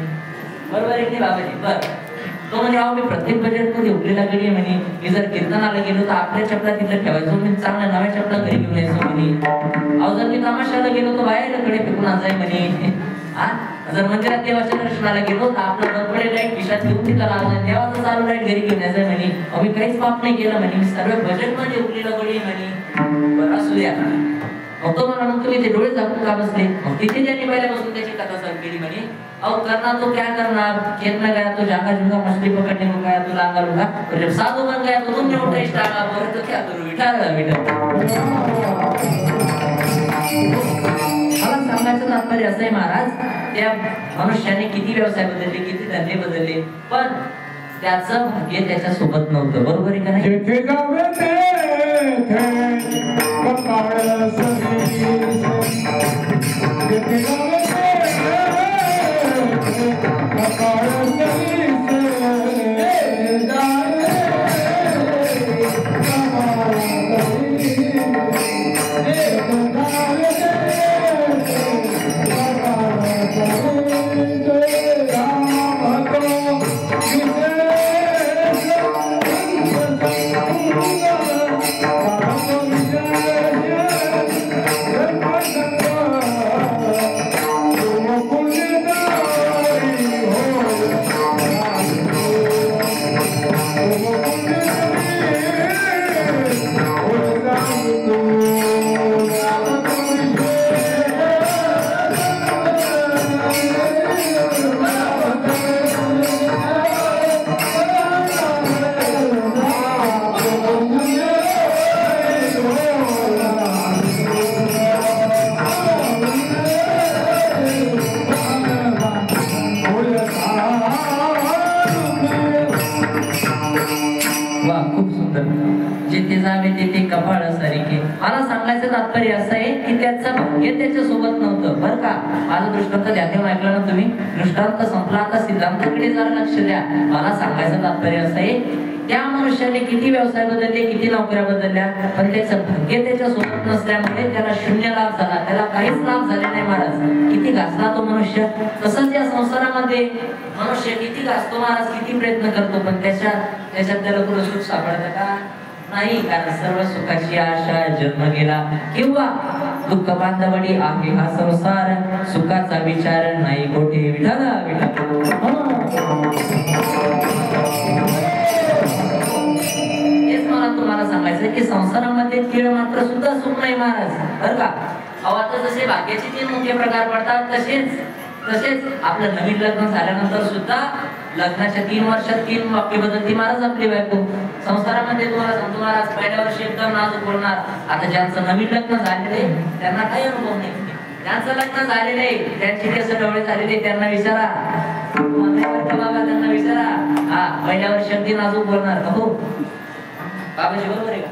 Speaker 2: बरोबर आहे की बाबाजी. बरं तो म्हणजे अहो मी प्रत्येक बजेट मध्ये उठलेला गडी आहे म्हणे, मी जर कीर्तनाला गेलो तर आपल्या चपला तिथे ठेवायचो, मी चांगल्या नव्या चपला घरी घेऊन यायचो म्हणे. अहो जर मी तमाशाला गेलो तर बाहेर कडे फेकून आणायचं म्हणे. हा जर मंदिरात देवाच्या दर्शनाला गेलो तर आपला बरोबर लाईट खिशात घेऊन तिथं लावलं, देवाचं चालू लाईट घरी घेऊन यायचं म्हणे. अहो मी काहीच पाप नाही केलं म्हणे, मी सर्व बजेट मध्ये उठलेला गडी आहे म्हणे. बरं असू द्या. मग तो म्हणा, मग तुम्ही ते डोळे झाकून का बसले. मग तिथे त्यांनी पहिल्यापासून त्याची कथा चालू केली म्हणे. अहो करना तो क्या करना, खेत में गया तो झाका झुका मछली पकड़ने को गया तो लांगा लूंगा, और जब साधु बन गया तो तुमने उठा इष्टागा बोले तो क्या करूं विठाला विठा. मला सांगायचं तात्पर्य असं आहे महाराज, त्या मनुष्याने किती व्यवसाय बदलले, किती धंदे बदलले, पण त्याचं भाग्य त्याच्या सोबत नव्हतं. बरोबर आहे का नाही. मला सांगायचं तात्पर्य असं आहे की त्याचं भाग्य त्याच्या सोबत नव्हतं. बरं का, माझं दृष्टांत ध्यान देऊन ऐकलं ना तुम्ही. दृष्टांत संपला, आता सिद्धांताकडे जरा लक्ष द्या. मला सांगायचं तात्पर्य असं आहे, त्या मनुष्याने किती व्यवसाय बदलले, किती नोकऱ्या बदलल्या, पण त्याचं भाग्य त्याच्या सोबत नसल्यामुळे त्याला शून्य लाभ झाला, त्याला काहीच लाभ झाले नाही महाराज. किती घासला तो मनुष्य. तसंच या संसारामध्ये मनुष्य किती घासतो महाराज, किती प्रयत्न करतो, पण त्याच्यात त्याला कुठं सुख सापडतं का नाही. कारण सर्व सुखाची आशा जन्म गेला, किंवा दुःख बांधवडी आहे हा संसार, सुखाचा विचार नाही कोठे विठाला विठा. हेच मला तुम्हाला सांगायचं की संसारामध्ये तीळ मात्र सुद्धा सुख नाही महाराज, बरं का. अहो आता जसे भाग्याचे 3 मुख्य प्रकार पडतात तसेच आपलं नवीन लग्न झाल्यानंतर सुद्धा लग्नाच्या 3 वर्षात 3 वाक्य बदलती महाराज आपली बायको. संसारामध्ये तुम्हाला सांगतो महाराज, पहिल्या वर्षी एकदम नाजूक बोलणार. आता ज्यांचं नवीन लग्न झालेले त्यांना काही अनुभव नाही, ज्यांचं लग्न झालेलं आहे, ज्यांची केस डोळे झालेले त्यांना विचारा, बाबा त्यांना विचारा. हा, पहिल्या वर्षी अगदी नाजूक बोलणार. हो बाबाजी बरोबर आहे का?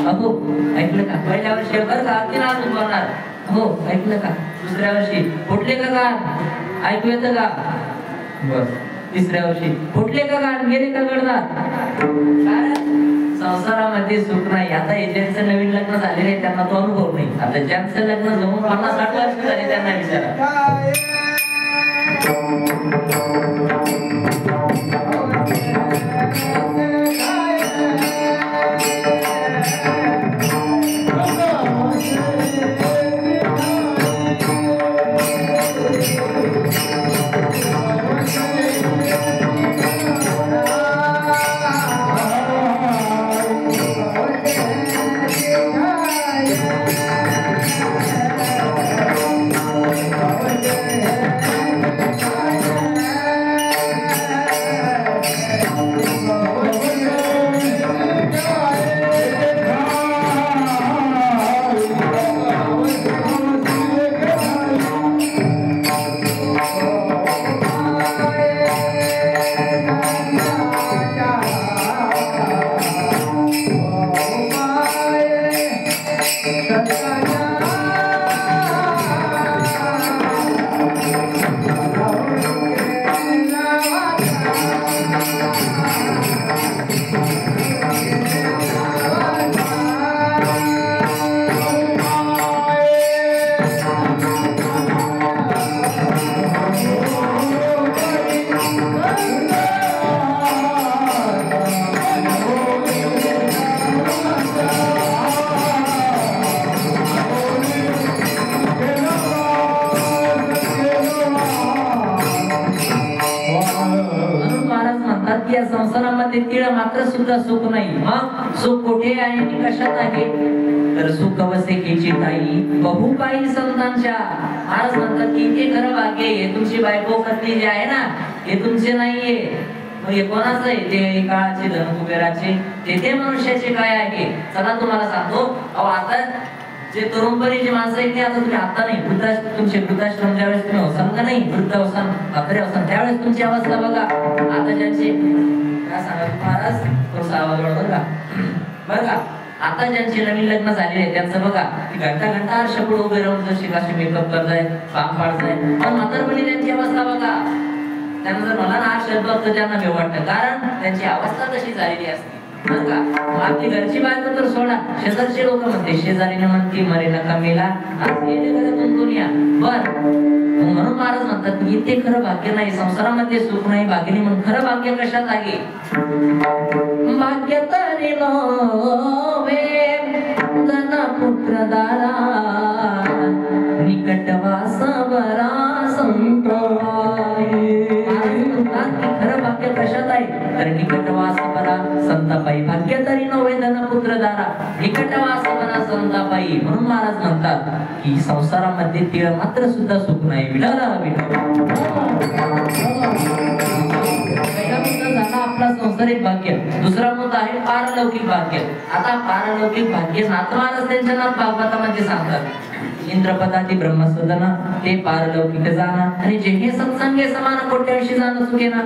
Speaker 2: अहो ऐकलं का? पहिल्या वर्षी बरं का अगदी नाजूक बोलणार. हो ऐकलं का? दुसऱ्या वर्षी फुटले का कान? ऐकू येतं का? बस. तिसऱ्या वर्षी फुटले का कान? गेले का गडदात? कारण संसारामध्ये सुख नाही. आता ज्यांचं नवीन लग्न झालेलं आहे त्यांना तो अनुभव नाही. आता ज्यांचं लग्न जवळ 50-60 वर्ष झाले त्यांना विचारा. या संसारामध्ये तीळ मात्र सुद्धा सुख नाही. मग सुख कुठे आहे आणि कशात आहे? तर सुख वसेकीची ताई बहुपाई संतांच्या. महाराज म्हणतात की ते खरं भाग्य आहे. तुमची बायको पत्नी जे आहे ना, हे तुमचे नाहीये. मग हे कोणाचं आहे? ते काळाचे धन कुबेराचे, ते मनुष्याचे काय आहे? चला तुम्हाला सांगतो. अहो आता जे तरुणपणीची माणसं आहेत ते आता तुम्ही आता नाही, तुमचे वृद्धाश्रम ज्यावेळेस तुम्ही होसान का नाही, वृद्ध होसान, म्हातारे होसान, त्यावेळेस तुमची अवस्था बघा. आता ज्यांचे काय सांगा महाराज, थोडसा आवाज वाढवा बरं का. आता ज्यांचे नवीन लग्न झालेले त्यांचं बघा, घंटा आरशापुढे उभे राहून जर शिकाशी मेकअप करताय, काम पाडताय. पण म्हातारपणी त्यांची अवस्था बघा. त्यांना जर मला ना आरशात बघतो त्यांना भेव वाटतं, कारण त्यांची अवस्था तशी झालेली असते. बरं का. आपली घरची बायको तर सोडा, शेजारचे लोक म्हणते, शेजारीने म्हणते मरे नका मेला, आज गेले घरातून दुनिया. बर म्हणून महाराज म्हणतात की ते खरं भाग्य नाही. संसारामध्ये सुख नाही. भाग्यनी म्हणून खरं भाग्य कशात आहे? भाग्य तरी नव्हे धन पुत्र दारा, निकटवास बरा संत. खरं भाग्य कशात आहे? तर निकटवास बरा संतापाई. भाग्य तरी नव्हे धन पुत्र दारा, निकटवास बरा संतापाई. म्हणून महाराज म्हणतात की संसारामध्ये तीळ मात्र सुद्धा सुख नाही. विठाला झाला आपला संसारिक भाग्य. दुसरा मुद्दा आहे पारलौकिक भाग्य. आता पारलौकिक भाग्य नाथ महाराज त्यांच्या नाथ भागवतामध्ये सांगतात. इंद्रपदाची ब्रह्मसदन ते पारलौकिक जाणं, आणि जे हे सत्संगे समान कोट्याविषयी जाणं चुके ना.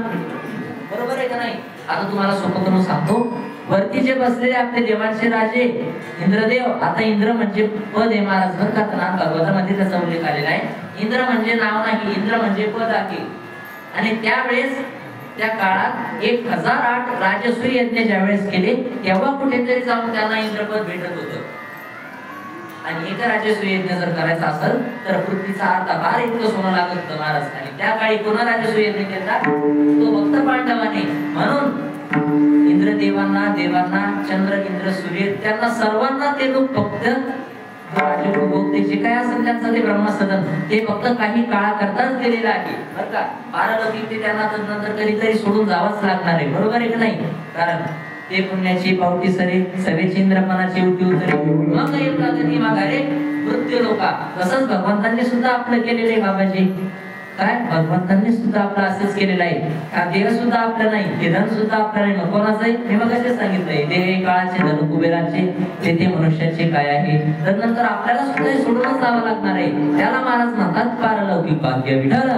Speaker 2: बरोबर आहे का नाही? आता तुम्हाला सोपं करून सांगतो. वरती जे बसलेले आपले देवांचे राजे इंद्रदेव, आता इंद्र म्हणजे पद आहे महाराज, बरं का. नाथ भागवतामध्ये त्याचा उल्लेख आलेला आहे. इंद्र म्हणजे नाव नाही, इंद्र म्हणजे पद आहे. आणि त्यावेळेस त्या काळात 1008 राजसूय यज्ञ ज्यावेळेस केले तेव्हा कुठेतरी जाऊन त्यांना इंद्रपद भेटत होतं. आणि एक राजसूय यज्ञ जर करायचा असेल तर पृथ्वीचा अर्धा भार इतकं सोनं लागत होतं महाराज. आणि त्या काळी कोणा राजसूय यज्ञ केला? तो भक्त पांडवाने. म्हणून इंद्रदेवांना, देवांना, चंद्र, इंद्र, सूर्य त्यांना सर्वांना ते लोक फक्त राजभोग जे काय असेल त्यांचं ते ब्रह्मसदन ते फक्त काही काळाकरताच दिलेलं आहे बरं का. पारलौकिक ते त्यांना नंतर कधीतरी सोडून जावंच लागणार आहे, बरोबर आहे की नाही. कारण ते पुण्याची पावटी सरे सवेची इंद्रपणाची उठी उतरे मग एका गती मागारे मृत्यू लोका. तसंच भगवंतांनी सुद्धा आपलं केलेलं आहे बाबाजी. काय भगवंतांनी सुद्धा आपलं असंच केलेलं आहे. हा देह सुद्धा आपला नाही, हे धन सुद्धा आपलं नाही. मग कोणाचं आहे हे मग कसे सांगितलंय. देह काळाचे, धन कुबेराचे, ते मनुष्याचे काय आहे. तर नंतर आपल्याला सुद्धा हे सोडूनच जावं लागणार आहे. त्याला महाराज म्हणतात पारलौकिक भाग्य. विठ्ठल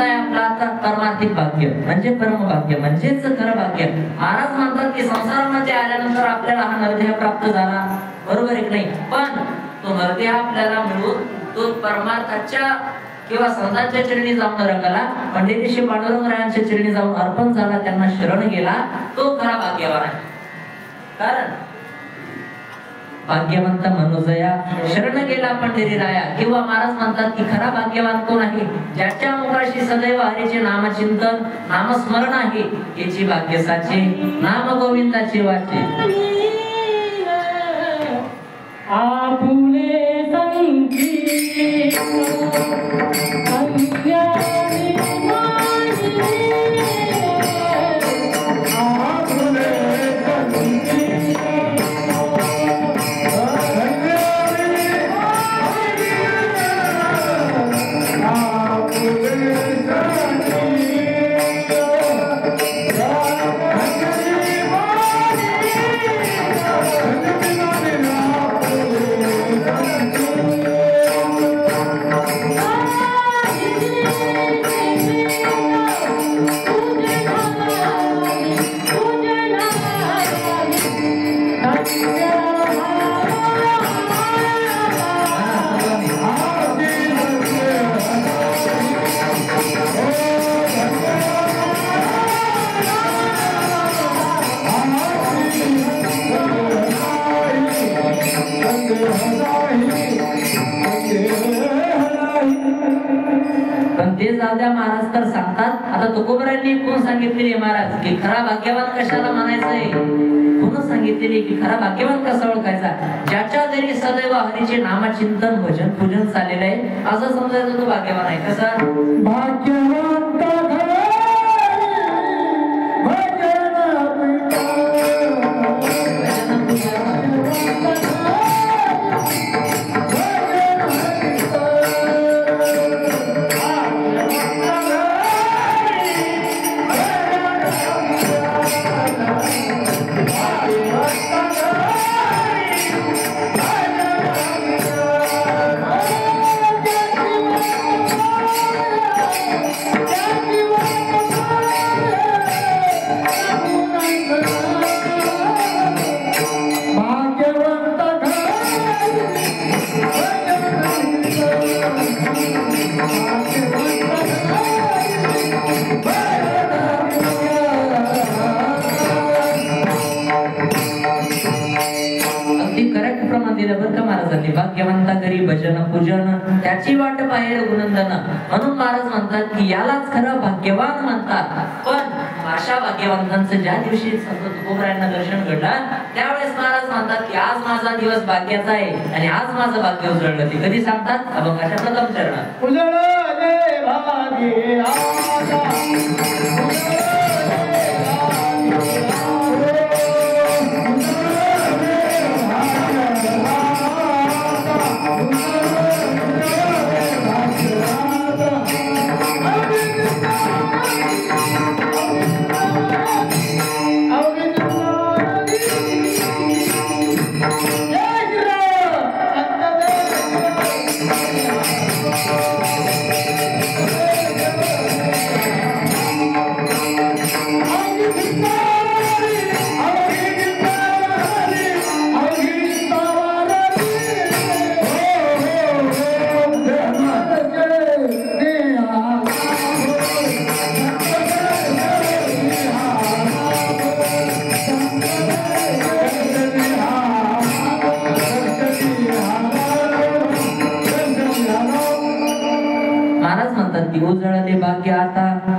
Speaker 2: आपला आता परमार्थिक भाग्य म्हणजे परमभाग्य म्हणजेच खरं भाग्य. महाराज म्हणतात की संसारामध्ये आल्यानंतर आपल्याला हा नरदेह प्राप्त झाला, बरोबर आहे की नाही. पण तो नरदेह आपल्याला मिळून तो परमार्थाच्या किंवा संतांच्या चरणी जाऊन रंगला, पंडितशी पांडुरंगरायांच्या चरणी जाऊन अर्पण झाला, त्यांना शरण गेला, तो खरा भाग्यवान आहे. कारण भाग्यवंत मनुजया शरण गेला पंढरी राया. किंवा महाराज म्हणतात की खरा भाग्यवान कोण आहे, ज्याच्या मुखाशी सदैव हरीचे नामचिंतन नामस्मरण आहे, याची भाग्यसाचे नाम गोविंदाचे वाचे.
Speaker 3: आपुले संगीत संज्ञानी मानी आपुले संगीत
Speaker 2: महाराज तर सांगतात. आता तुकोबरांनी कोण सांगितलेली महाराज की खरा भाग्यवान कशाला म्हणायचंय, कोण सांगितलेली की खरा भाग्यवान कसा ओळखायचा, ज्याच्या घरी सदैव हरीचे नामचिंतन भजन पूजन चाललेलं आहे असं समजायचं तो भाग्यवान आहे. कसा
Speaker 3: भाग्यवान
Speaker 2: भाग्यवंता करी भजन पूजन त्याची वाट पाहिजे गुणंदन. म्हणून महाराज म्हणतात की यालाच खरं भाग्यवान म्हणतात. पण अशा भाग्यवंतांचं ज्या दिवशी संत तुकोबरायांना दर्शन घडलं त्यावेळेस महाराज म्हणतात की आज माझा दिवस भाग्याचा आहे आणि आज माझं भाग्य उजळलं. ते कधी सांगतात अभंगाच्या प्रथम चरणात.
Speaker 3: उजळले भाग्य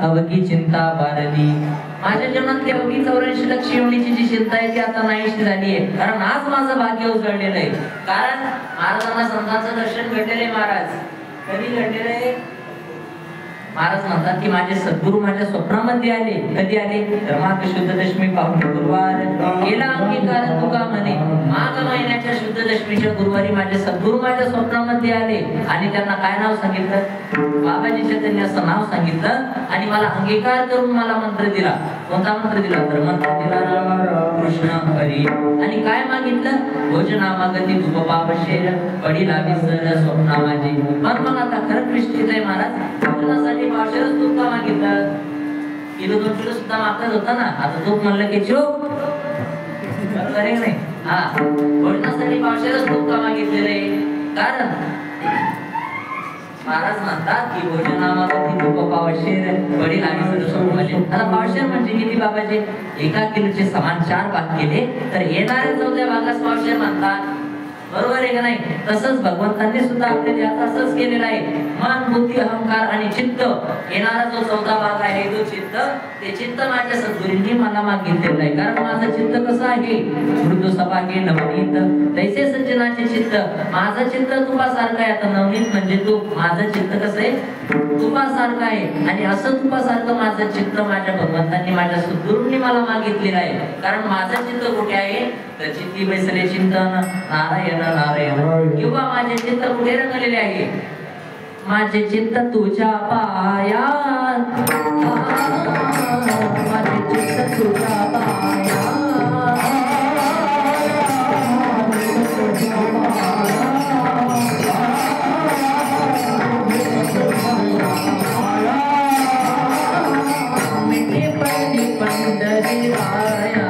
Speaker 2: अवघी चिंता बारली. माझ्या जीवनातली अवघी 84 लक्ष योनीची जी चिंता आहे ती आता नाहीशी झाली आहे. कारण आज माझं भाग्य उजळलेलं आहे. कारण महाराजांना संतांचं दर्शन घडलेलं आहे. महाराज कधी घडलेलं आहे? महाराज म्हणतात की माझे सद्गुरू माझ्या स्वप्नामध्ये आले. कधी आले? तर माघ शुद्ध दशमी पाहून गुरुवार केला अंगीकार तुका म्हणे. माघ महिन्याच्या शुद्ध दशमीच्या गुरुवारी माझे सद्गुरू माझ्या स्वप्नामध्ये आले आणि त्यांना काय नाव सांगितलं? बाबाजीच्या त्यांनी असं नाव सांगितलं आणि मला अंगीकार करून मला मंत्र दिला. कोणता मंत्र दिला? तर मंत्र दिला कृष्ण हरी. आणि काय मागितलं? भोजनामागती तुप पापशेर पडीला विसर स्वप्ना माझी. पण मग आता खरं निश्चित आहे महाराज, भोजनासाठी पावशेरच तूप का मागितलं? किलो 2 किलो सुद्धा मागत होता ना. आता तूप म्हणलं की चूप, बरोबर आहे नाही? हा, भोजनासाठी पावशेरच तूप का मागितलेले? कारण महाराज म्हणतात की भोजनामागती तुप पावशेर पडीला विसर स्वप्ना माझी. आता पावशेर म्हणजे किती बाबाजी? 1 किलोचे समान 4 भाग केले तर येणाऱ्या 4थ्या भागास पावशेर म्हणतात. बरोबर आहे का नाही? तसंच भगवंतांनी सुद्धा आपल्या असंच केलेलं आहे. मन बुद्धी अहंकार आणि चित्त येणारा जो 4था भाग आहे तो चित्त, ते चित्त माझ्या सद्गुरूंनी मला मागितलेलं आहे. कारण माझं चित्त कसं आहे? मृदू सभागे नवनीत तैसे सज्जनाचे चित्त. माझं चित्त तुपासारखं आहे. आता नवनीत म्हणजे तूप. माझं चित्त कसं आहे? तुपासारखं आहे. आणि असं तुपासारखं माझं चित्त माझ्या भगवंतांनी माझ्या सद्गुरूंनी मला मागितलेलं आहे. कारण माझं चित्त कुठे आहे? तर चित्ती बैसले चिंतन नारायण नारायण. किंवा माझे चित्त कुठे रंगलेले आहे? माझे चित्त तुझ्या पायात. माझे चित्त तुझ्या पायात. मिठी पडली पंढरी राया.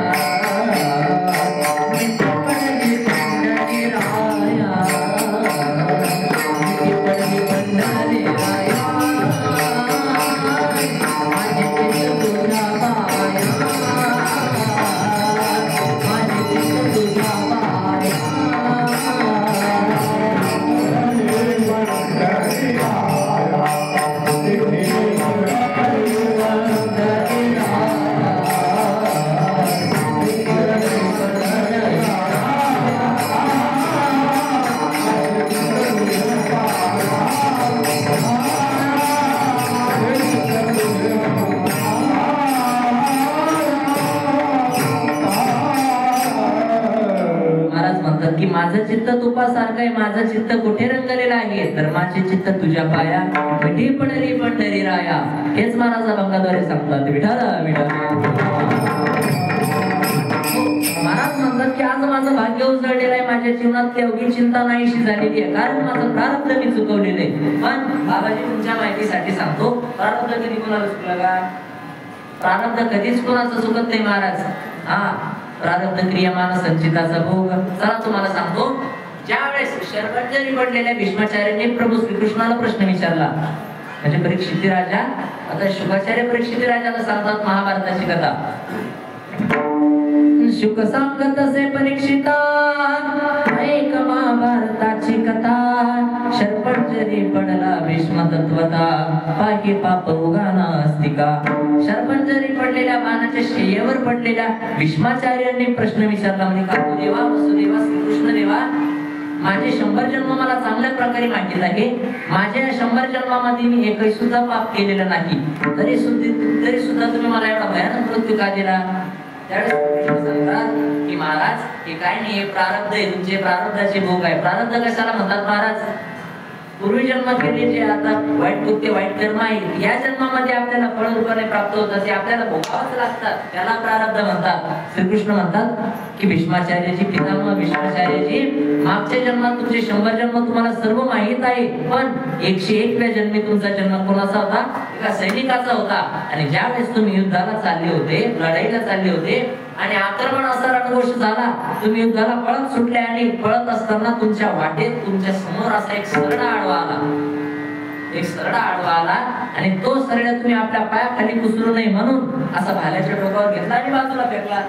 Speaker 2: की माझं चित्त तुपासारखं आहे. माझं चित्त कुठे रंगलेलं आहे? तर माझे चित्त तुझ्या पाया. मिठी पडली पंढरी राया. हेच महाराज अभंगाद्वारे सांगतात. विठाला महाराज म्हणतात की आज माझं भाग्य उजळलेलं आहे. माझ्या जीवनात अवघी चिंता नाहीशी झालेली आहे. कारण माझं प्रारब्ध मी चुकवलेलं आहे. पण बाबाजी तुमच्या माहितीसाठी सांगतो, प्रारब्ध कधी कोणाला चुकलं का? प्रारब्ध कधीच कोणाचं चुकत नाही महाराज. हा, प्रारब्ध क्रियमान संचिताचा भोग. चला तुम्हाला सांगतो, ज्यावेळेस शरपंजरी पडलेल्या भीष्माचार्यांनी प्रभू श्रीकृष्णाला प्रश्न विचारला, म्हणजे परीक्षित राजा, आता शुकाचार्य परीक्षित राजाला सांगतात महाभारताची कथा. शुक सांगत असे परीक्षिता, ऐक महाभारताची कथा. शरपंजरी पडला भीष्म तत्वता, पाकी पाप उगाना अस्तिका. शरपंजरी पडलेल्या बाणाच्या शय्येवर पडलेल्या भीष्माचार्यांनी प्रश्न विचारला, म्हणजे काकू देवा, वसुदेवा, श्रीकृष्ण देवा, माझे 100 जन्म मला चांगल्या प्रकारे माहित आहे. माझ्या 100 जन्मामध्ये मी एकही सुद्धा पाप केलेलं नाही, तरी सुद्धा तुम्ही मला एवढा भयानक मृत्यू का दिला? त्यावेळेस सांगतात की महाराज हे काय नाही, प्रारब्ध आहे, तुमचे प्रारब्धाचे भोग आहे. प्रारब्ध कशाला म्हणतात महाराज? पूर्वी जन्म केले जे आता वाईट कृत्य वाईट कर्म आहे, या जन्मामध्ये आपल्याला फळ रूपाने प्राप्त होतात, ते आपल्याला भोगावंच लागतात, त्याला प्रारब्ध म्हणतात. श्रीकृष्ण म्हणतात की भीष्माचार्यजी, पितामह भीष्माचार्यजी, मागच्या जन्मात तुमचे 100 जन्म तुम्हाला सर्व माहित आहे, पण 101व्या जन्मी तुमचा जन्म कोणाचा होता? एका सैनिकाचा होता. आणि ज्यावेळेस तुम्ही युद्धाला चालले होते, लढाईला चालले होते आणि आक्रमण असा रणघोष झाला, तुम्ही युद्धाला पळत सुटले आणि पळत असताना तुमच्या वाटेत तुमच्या समोर असा एक सरडा आडवा आला. एक सरडा आडवा आला आणि तो सरडा तुम्ही आपल्या पायाखाली कुसरू नये म्हणून असा भाल्याच्या डोक्यावर घेतला आणि बाजूला फेकला.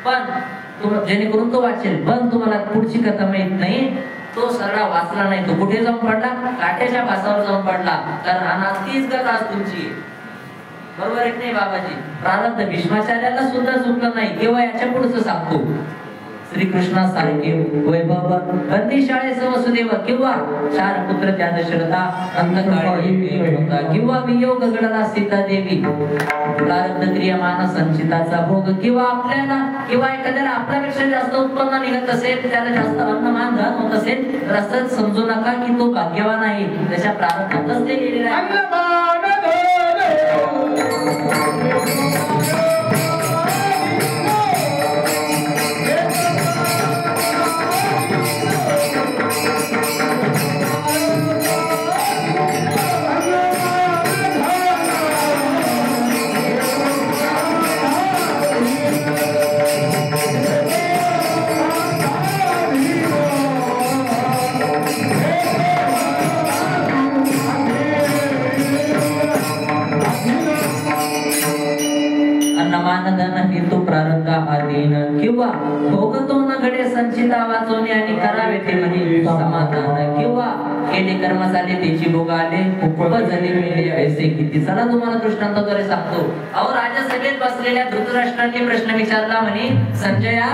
Speaker 2: पण जेणेकरून तो वाचेल, पण तुम्हाला पुढची कथा माहित नाही. तो सरडा वाचला नाही. तो कुठे जाऊन पडला? काट्याच्या फासावर जाऊन पडला. कारण अनाज तीच कथा तुमची. बरोबर आहे की नाही बाबाजी? प्रारब्ध भीष्माचार्याला सुद्धा चुकलं नाही. केव्हा याच्या पुढचं सांगतो श्रीकृष्णासारखे वैभव बंदी शाळेसह वसुदेव किंवा चार पुत्र त्या दशरथा अंतकाळी होता किंवा वियोग घडला सीता देवी प्रारब्ध क्रियमान संचिताचा भोग किंवा आपल्याला किंवा एखाद्याला आपल्यापेक्षा जास्त उत्पन्न निघत असेल, त्याला जास्त अन्नमान धन होत असेल तर असंच समजू नका की तो भाग्यवान आहे. त्याच्या प्रारब्धातच ते गेलेला आहे. हेतू प्रारब्ध आधीन किंवा भोगतो न घडे संचिता वाचवणे आणि करावे ते म्हणजे समाधान किंवा केले कर्म झाले त्याची भोग आले उपजले मेले ऐसे किती. चला तुम्हाला दृष्टांताद्वारे सांगतो. अहो राजसभेत बसलेल्या धृतराष्ट्राने प्रश्न विचारला म्हणे संजया,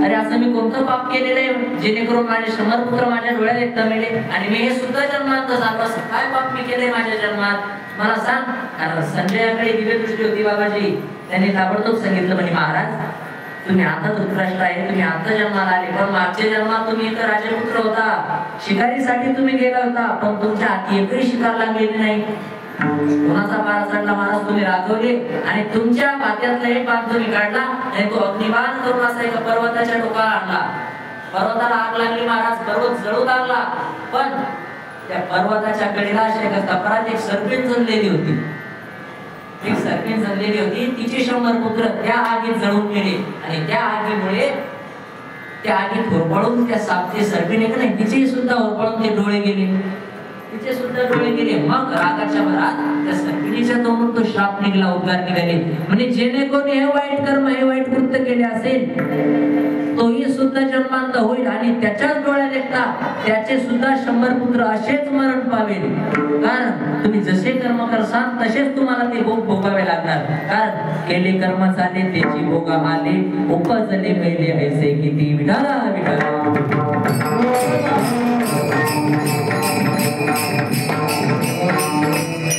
Speaker 2: अरे असं मी कोणतं पाप केलेलं आहे जेणेकरून माझे शंभर माझ्या डोळ्यात एकदा मिळे आणि मी हे सुद्धा जन्मात झालो, असं काय पाप मी केलंय माझ्या जन्मात मला सांग. कारण संजयाकडे दिव्य दृष्टी होती बाबाजी. त्यांनी ताबडतोब सांगितलं म्हणे महाराज तुम्ही आता धृतराष्ट्र आहे, तुम्ही आता जन्माला आले, पण मागच्या जन्मात तुम्ही एक राजपुत्र होता, शिकारीसाठी तुम्ही गेला होता, पण तुमच्या हाती एकही शिकार लागलेली नाही. कोणाचा पारा चढला महाराज तुम्ही रागवले आणि तुमच्या भात्यातला एक बाण तुम्ही काढला आणि तो अग्निबाण करून असा एका पर्वताच्या टोकाला आणला. पर्वताला आग लागली महाराज, पर्वत जळू लागला, पण त्या पर्वताच्या कडेला अशा एका कपरात एक सर्पिन जमलेली होती. एक सर्पिन जमलेली होती, तिचे 100 पुत्र त्या आगीत जळून गेले आणि त्या आगीमुळे त्या आगीत होरपळून त्या सापते सर्पिन एक नाही तिचे सुद्धा होरपळून ते डोळे गेले, तिचे सुद्धा डोळे गेले. मग रागाच्या भरात त्या सर्पिणीच्या तोंडून तो श्राप निघाला, उद्गार निघाले म्हणजे जेणेकरून हे वाईट कर्म हे वाईट कृत्य केले असेल तोही सुद्धा जन्मांत होईल आणि त्याच्याच डोळ्यात एकदा त्याचे सुद्धा 100 पुत्र असेच मरण पावेल. कारण तुम्ही जसे कर्म करसाल तसेच तुम्हाला ते भोग भोगावे लागणार. कारण केले कर्म झाले त्याची भोग आले उपजले मेले ऐसे किती. विठाला विठाला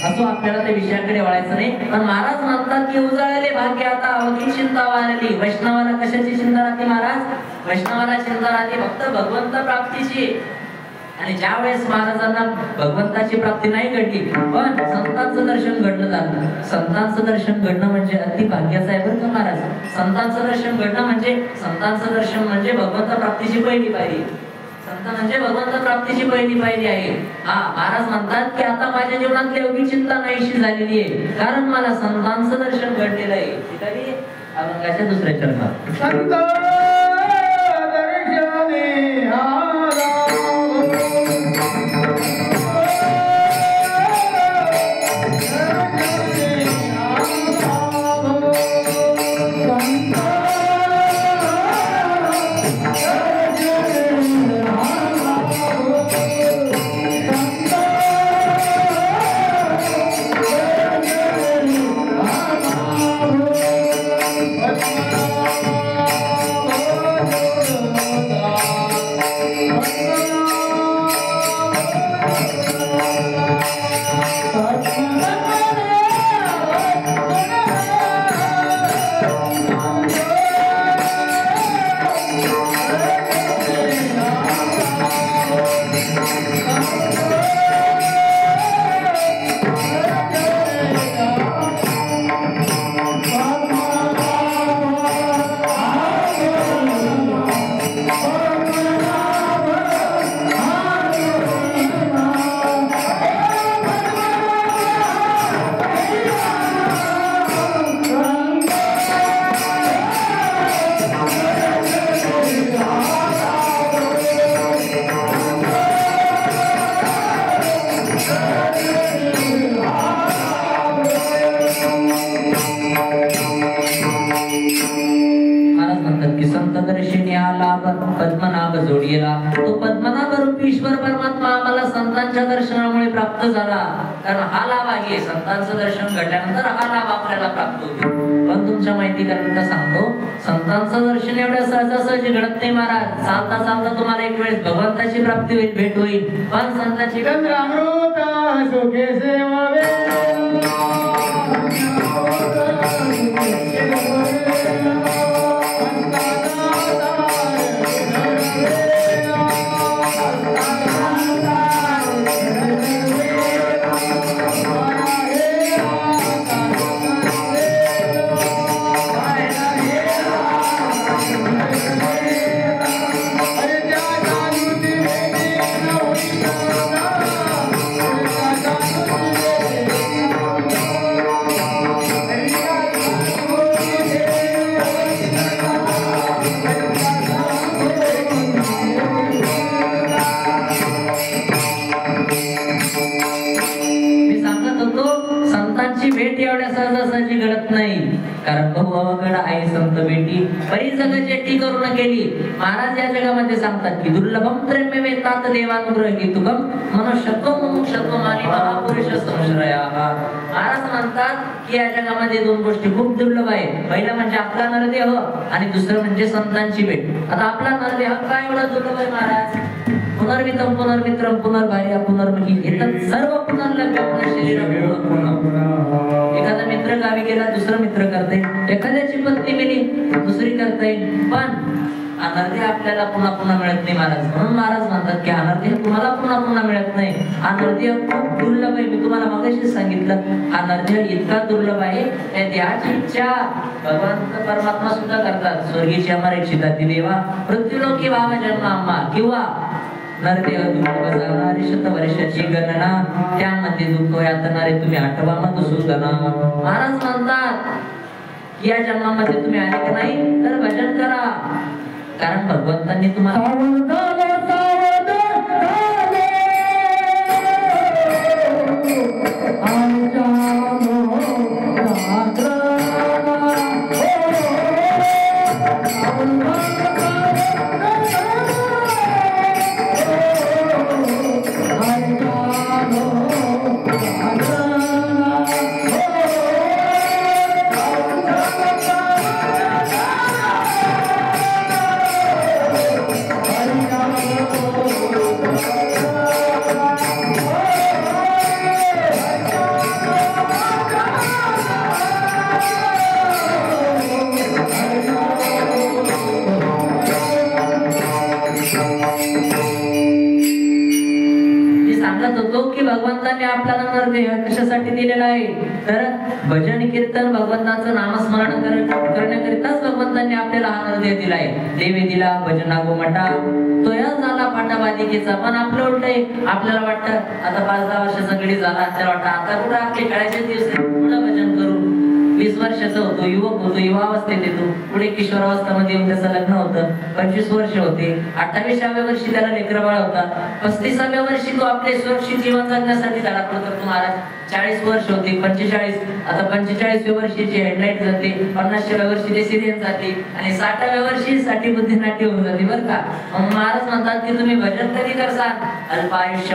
Speaker 2: असो आपल्याला त्या विषयाकडे वळायचं नाही. पण महाराज म्हणतात की उजळले भाग्य आता अवघी चिंता वारली. वैष्णवाला कशाची चिंता राहते महाराज? वैष्णवाला चिंता राहते फक्त भगवंत प्राप्तीची. आणि ज्या वेळेस महाराजांना भगवंताची प्राप्ती नाही घडली पण संतांचं दर्शन घडलं झालं. संतांचं दर्शन घडणं म्हणजे अति भाग्याचं आहे बरं का महाराज. संतांचं दर्शन घडणं म्हणजे भगवंत प्राप्तीची पहिली पायरी. संत म्हणजे भगवंत प्राप्तीची पहिली पायरी आहे. हा महाराज म्हणतात की आता माझ्या जीवनातली एवढी चिंता नाहीशी झालेली आहे कारण मला संतांचं दर्शन घडलेलं आहे. ठिकाणी अभंगाच्या दुसऱ्या चरणात
Speaker 3: संत दर्शने आला
Speaker 2: दर्शनी आला पद्मनाभ जोडीला. तो पद्मनाभ रूपी ईश्वर परमात्मा आम्हाला संतांच्या दर्शनामुळे प्राप्त झाला. कारण हा लाभ आहे, संतांचं दर्शन घडल्यानंतर हा लाभ आपल्याला प्राप्त होतो. पण तुमच्या माहिती करता सांगतो, संतांचं दर्शन एवढ्या सहजासहजी घडत नाही महाराज. चालता चालता तुम्हाला एक वेळेस भगवंताची प्राप्ती होईल, भेट होईल. पण संतांची
Speaker 3: सुखे सेवावे
Speaker 2: सहजासहजी घडत नाही. कारण बहु अवघड आहे संत भेटी, बरी जग जेटी करून केली. महाराज या जगामध्ये सांगतात की दुर्लभम त्र्यम्य वेतात देवानुग्रहीतुकम मनुष्यत्व मुमुक्षत्व मानी महापुरुष संश्रया. महाराज म्हणतात की या जगामध्ये दोन गोष्टी खूप दुर्लभ आहे. पहिलं म्हणजे आपला नरदेह आणि दुसरं म्हणजे संतांची भेट. आता आपला नरदेह काय एवढा दुर्लभ आहे महाराज? पुनर्मितम पुनर्मित्रम पुनर्भार्या पुनर्मही येतात सर्व पुनर्लभ्य आपल्या शरीरात पुन्हा. एखादा मित्र गावी गेला, दुसरा मित्र करता येईल. एखाद्याची पत्नी मेली, दुसरी करता येईल. पण अनर्ध्य आपल्याला पुन्हा पुन्हा मिळत नाही महाराज. म्हणून महाराज म्हणतात की अनर्ध्य तुम्हाला पुन्हा पुन्हा मिळत नाही. अनर्ध्य खूप दुर्लभ आहे. मी तुम्हाला मगाशी सांगितलं, अनर्ध्य इतका दुर्लभ आहे त्या देहाची इच्छा भगवंत परमात्मा सुद्धा करतात. स्वर्गीची अमर इच्छिता ती देवा पृथ्वीलोकी भाव जन्म आम्हा किंवा नरदेह दुर्लभ जाणारी शतवर्षाची गणना, त्यामध्ये दुःख यातनारे तुम्ही आठवा मधुसूदना. महाराज म्हणतात की या जन्मामध्ये तुम्ही आले की नाही तर भजन करा. कारण भगवंतांनी तुम्हाला भगवंतांनी आपल्याला नरदेह कशासाठी दिलेला आहे तर भजन कीर्तन भगवंताचं नामस्मरण करण्याकरिताच भगवंतांनी आपल्याला हा नरदेह दिला आहे. देवी दिला भजना गोमटा तो या झाला पांडवादिकेचा. पण आपलं उलट आहे, आपल्याला वाटतं आता 5-10 वर्षाचा गडी झाला, आपल्याला वाटतं आता कुठं आपले खेळायचे दिवस पुढं भजन करू. 20 वर्षाचा होतो, युवक होतो, युवावस्थेत येतो, पुढे किशोरावस्थेमध्ये येऊन त्याचं लग्न होतं. 25 वर्ष होते, 28व्या वर्षी त्याला लेकरं बाळ होता, 35व्या वर्षी तो आपले सुरक्षित जीवन जगण्यासाठी धडपड करतो महाराज. 40 वर्ष होते, 45, आता 45व्या वर्षीची हेडलाईट जाते, 50व्या वर्षी ते सिरियन जाते आणि 60व्या वर्षी साठी बुद्धिनाट्य होऊन जाते बरं का. मग महाराज म्हणतात की तुम्ही भजन कधी करसाल? अल्पायुष्य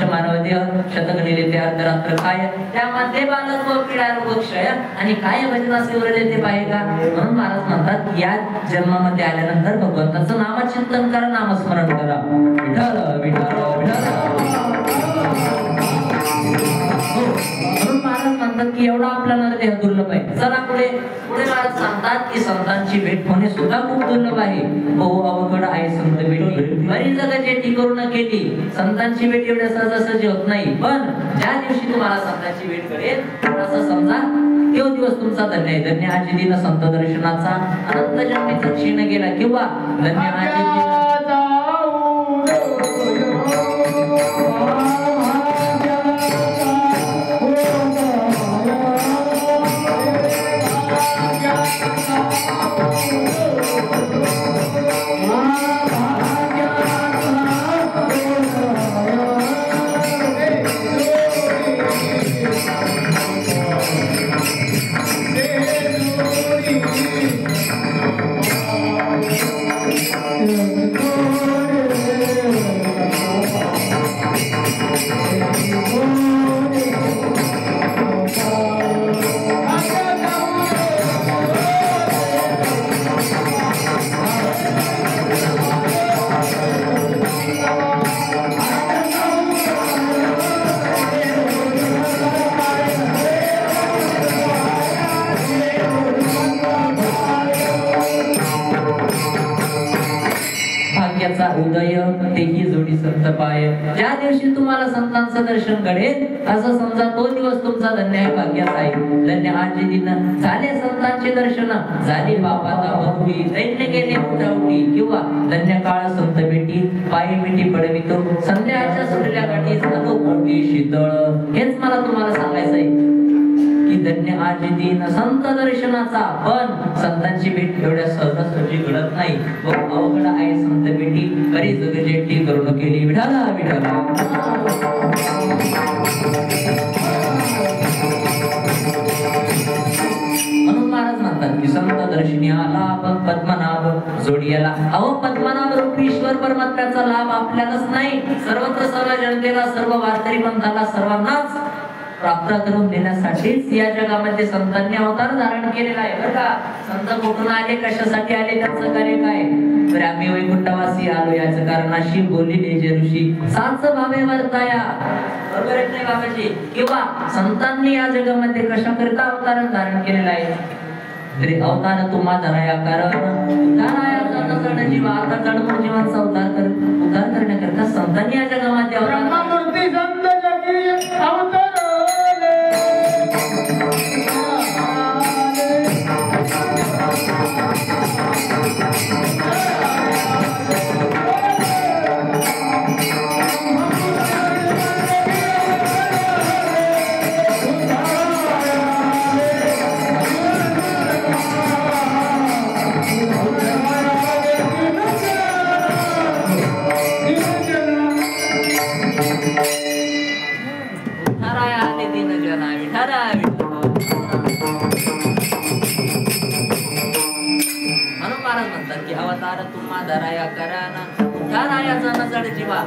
Speaker 2: मानव देह शतक निलेते अर्धरात्र काय, त्यामध्ये बालत्व पीडा रोग क्षय आणि काय भजनाचे उरले ते पाहिजे का. म्हणून महाराज म्हणतात या जन्मामध्ये आल्यानंतर भगवंताचं नामचिंतन करा, नामस्मरण करा. विठ्ठल विठ्ठल विठ्ठल. म्हणून महाराज म्हणतात की एवढा आपला नरदेह दुर्लभ आहे. चला पुढे महाराज सांगतात की संतांची भेट होणे सुद्धा खूप दुर्लभ आहे. बहु अवघड आहे संत भेटी, बरी जग जेटी करून केली. संतांची भेट एवढ्या सहजासहजी होत नाही. पण ज्या दिवशी तुम्हाला संतांची भेट कळेल असं समजा तो दिवस तुमचा धन्य आहे. धन्य आजी दिन संत दर्शनाचा, अनंत जन्मीचा क्षीण गेला किंवा धन्य आजी दिन उदय तेही जोडी संत पाय. ज्या दिवशी तुम्हाला संतांचं दर्शन घडेल असं समजा तो दिवस तुमचा धन्य आहे, भाग्याचा आहे. धन्य आजचे दिन झाले संतांचे दर्शन, झाली पापाचा बंधुई, दैन्य गेले उठावटी, किंवा धन्य काळ संत भेटी, पायी मिठी पडवितो संध्याच्या सुटल्या गाठी झालो कोटी शीतळ. हेच मला तुम्हाला सांगायचं आहे की धन्य आज दिन संत दर्शनाचा. पण संतांची भेट एवढ्या सहजासहजी घडत नाही व अवघड आहे संत भेटी. करी जगजेठी करून केली विठाला विठाला. म्हणून महाराज म्हणतात की संत दर्शनी लाभ पद्मनाभ जोडियाला. अहो पद्मनाभ रूपी ईश्वर परमात्म्याचा लाभ आपल्यालाच नाही, सर्वत्र सर्व जनतेला, सर्व वारकरी पंथाला, सर्वांनाच प्राप्त करून देण्यासाठीच या जगामध्ये संतांनी अवतार धारण केलेला आहे बरं का. संत कुठून आले, कशासाठी आले, त्यांचं कार्य काय. तर आम्ही वैकुंठवासी आलो याचं कारण अशी बोलिले जे ऋषी साच भावे वर्ताया. बरोबर आहे नाही बाबाजी. किंवा संतांनी या जगामध्ये कशा करता अवतार धारण केलेला आहे. तरी अवतार तुम्हा धराया कारण उद्धारायाचा नजर जीवा. आता जन्म जीवांचा उद्धार करण्याकरता संतांनी या जगामध्ये
Speaker 3: ब्रह्ममूर्ती संत जगी अवतार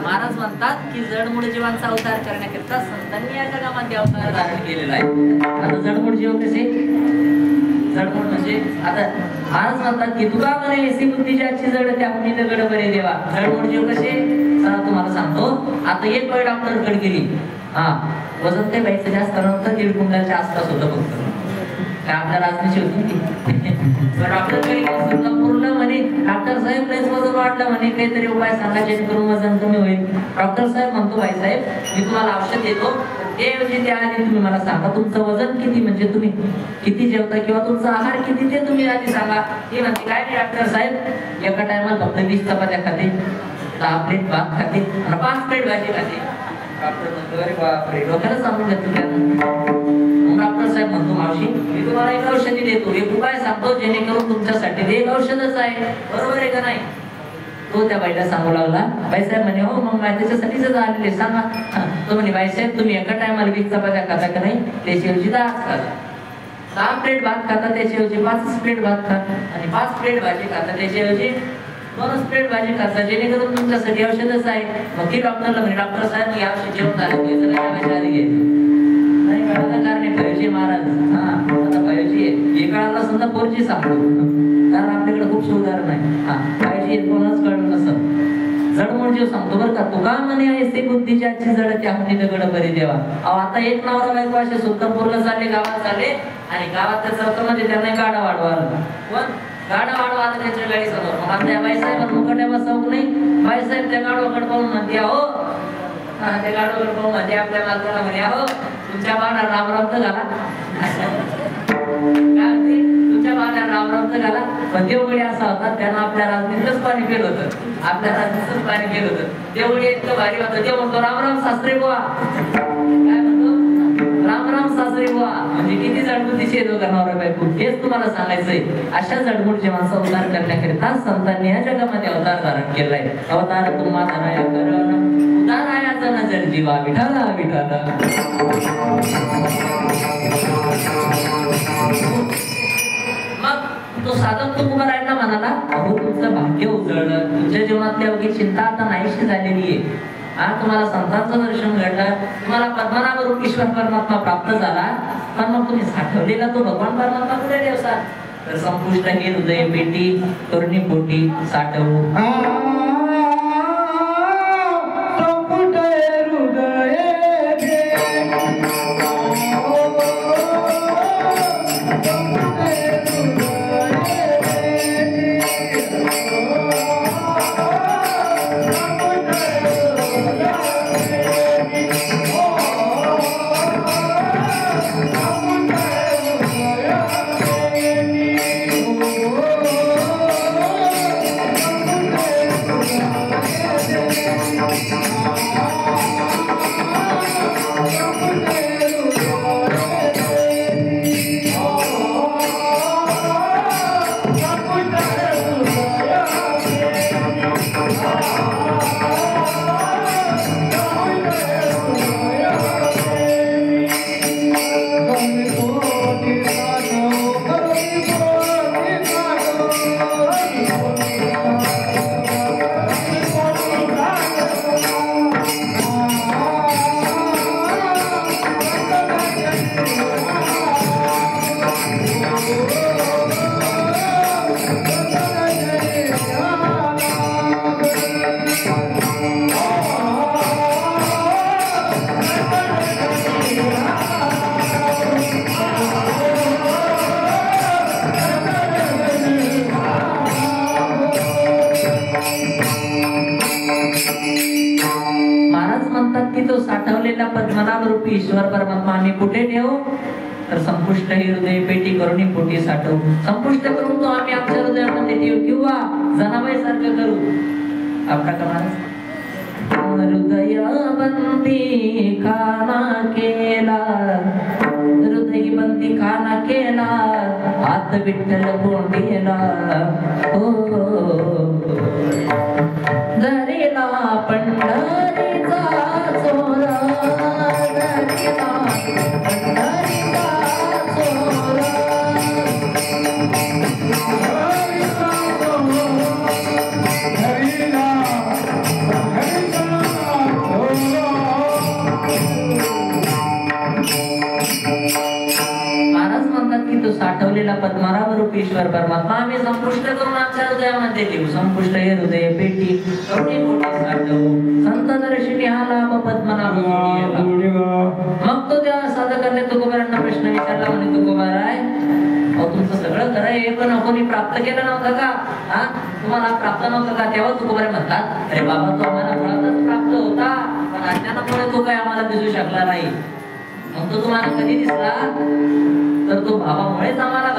Speaker 2: महाराज म्हणतात की जडमूळ जीवांचा अवतार करण्याकरिता संतांनी या जगामध्ये अवतार धारण केलेला आहे. आता जडमूळ जीव कसे, जडमूळ म्हणजे आता महाराज म्हणतात की तुका म्हणे ऐसी बुद्धी ज्याची जड त्या मुनी दगड बरे देवा. जडमूळ जीव कसे चला तुम्हाला सांगतो. आता एक वेळ डॉक्टर कडे गेली, हा वजन ते व्हायचं जास्त नव्हतं, 1.5 क्विंटलच्या आसपास होतं फक्त. काय आपल्या राजनीची होती डॉक्टर पूर्ण म्हणे डॉक्टर साहेब लयच वजन वाढलं म्हणे, काहीतरी उपाय सांगा जेणेकरून वजन कमी होईल. डॉक्टर साहेब म्हणतो भाई साहेब मी तुम्हाला औषध देतो, त्याऐवजी त्याआधी तुम्ही मला सांगा तुमचं वजन किती, म्हणजे तुम्ही किती जेवता किंवा तुमचा आहार किती ते तुम्ही आधी सांगा. ते म्हणते काय नाही डॉक्टर साहेब एका टायमाला फक्त 20 चपात्या खाते, 10 प्लेट भात खाते आणि 5 प्लेट भाजी खाते. डॉक्टर म्हणतो अरे बापरे डोक्याला सांगून घेतो. डॉक्टर साहेब म्हणतो मावशी मी तुम्हाला एक औषधी देतो, एक उपाय सांगतो जेणेकरून तुमच्यासाठी ते एक औषधच आहे. बरोबर आहे का नाही. तो त्या बाईला सांगू लागला. बाईसाहेब म्हणे हो मग त्याच्यासाठीच आलेले सांगा. तो म्हणे बाईसाहेब तुम्ही एका टायमाला 20 चपात्या खाता का नाही, त्याच्याऐवजी 10 खाता. 10 प्लेट भात खाता त्याच्याऐवजी 5 प्लेट भात खाता आणि 5 प्लेट भाजी खाता त्याच्याऐवजी 2 प्लेट भाजी खाता, जेणेकरून तुमच्यासाठी औषधच आहे. मग ती डॉक्टरला म्हणे डॉक्टर साहेब मग या औषध जेवण झालं घ्यायचं नाही आधी घ्यायचं नाही कळालं कारण पाहिजे महाराज. हा आता पाहिजे हे कळायला समजा 4G सांगतो कारण आपल्याकडे खूप सुधारणा आहे. हा पाहिजे कोणाच कळलं नसतं. जडमूळ जीव सांगतो बरं का. तुका म्हणे ऐसे बुद्धी ज्याची जड त्या म्हणे दगड बरी देवा. अहो आता एक नवरा बायको असे सुलतानपूरला चालले, गावात चालले आणि गावात त्या चौकामध्ये त्यांना गाडा वाढवा. पण गाडा वाढवा आला त्यांच्या गाडी समोर. मग आपल्या बाईसाहेब मुकट्या बसावं नाही. बाईसाहेब त्या गाडवाकडे पाहून म्हणते अहो त्या गाडवाकडे पाहून म्हणते आपल्या मालकाला म्हणे अहो तुमच्या बाळा रामराम तर घाला. काय म्हणते तुमच्या बाळा रामराम तर घाला. पण देवगडी असा होता त्यांना आपल्या राजनीतच पाणी केलं होतं, आपल्या राजनीतच पाणी केलं होतं. देवगडी इतकं भारी होतं. ते म्हणतो रामराम सासरे बुवा. काय म्हणतो रामराम सासरे बुवा म्हणजे किती जडबुद्धीचे येतो का नवरा बायको. हेच तुम्हाला सांगायचंय. अशा जडबुड जीवांचा उद्धार करण्याकरिता संतांनी या जगामध्ये अवतार धारण केलाय. अवतार तुम्हा धराया करण उद्धारायाचा नजर जीवा विठाला विठाला. मग तो साधक तो उभा राहिला म्हणाला अहो तुमचं भाग्य उजळलं, तुमच्या जीवनातली अवघी चिंता आता नाहीशी झालेली आहे. हा तुम्हाला संतांचं दर्शन घडलं, तुम्हाला पद्मनाभ रूप ईश्वर परमात्मा प्राप्त झाला. पण मग तुम्ही साठवलेला तो भगवान परमात्मा कुठे ठेवसा. तर संपुष्ट ही हृदय पेटी करुणी पोटी साठवू. तो साठवलेला पद्मनाभ रूपी ईश्वर परमात्मा आम्ही कुठे ठेवू तर संपुष्ट हृदय पेटी करुणी पोटी साठवू. संपुष्ट करून तो आम्ही आमच्या हृदयामध्ये ठेवू किंवा जनाबाई सारखं करू. आपला कमाल हृदय बंदी खाना केला, हृदय बंदी खाना केला, हात विठ्ठल कोंडीला हो धरेला पंढरीचा चोरा, धरेला पंढरीचा चोरा. महाराज म्हणतात की तो साठवलेला पद्मनाभ रूपी ईश्वर परमात्मा आम्ही संपुष्ट करून आमच्या हृदयामध्ये ठेवू. संपुष्ट हे हृदय पेटी करुणी पोटी साठवू. संत दर्शनी हा लाभ पद्मनाभ जोडीला. मग तो त्या साधकाने तुकोबारांना प्रश्न विचारला म्हणे तुकोबाराय अहो तुमचं सगळं खरं आहे पण कोणी प्राप्त केलं नव्हतं का? हा तुम्हाला प्राप्त नव्हतं का? तेव्हा तुकोबारे म्हणतात अरे बाबा तो आम्हाला मुळातच प्राप्त होता पण अज्ञानामुळे तो काय आम्हाला दिसू शकला नाही. मग तो तुम्हाला कधी दिसला तर तो भावामुळेच आम्हाला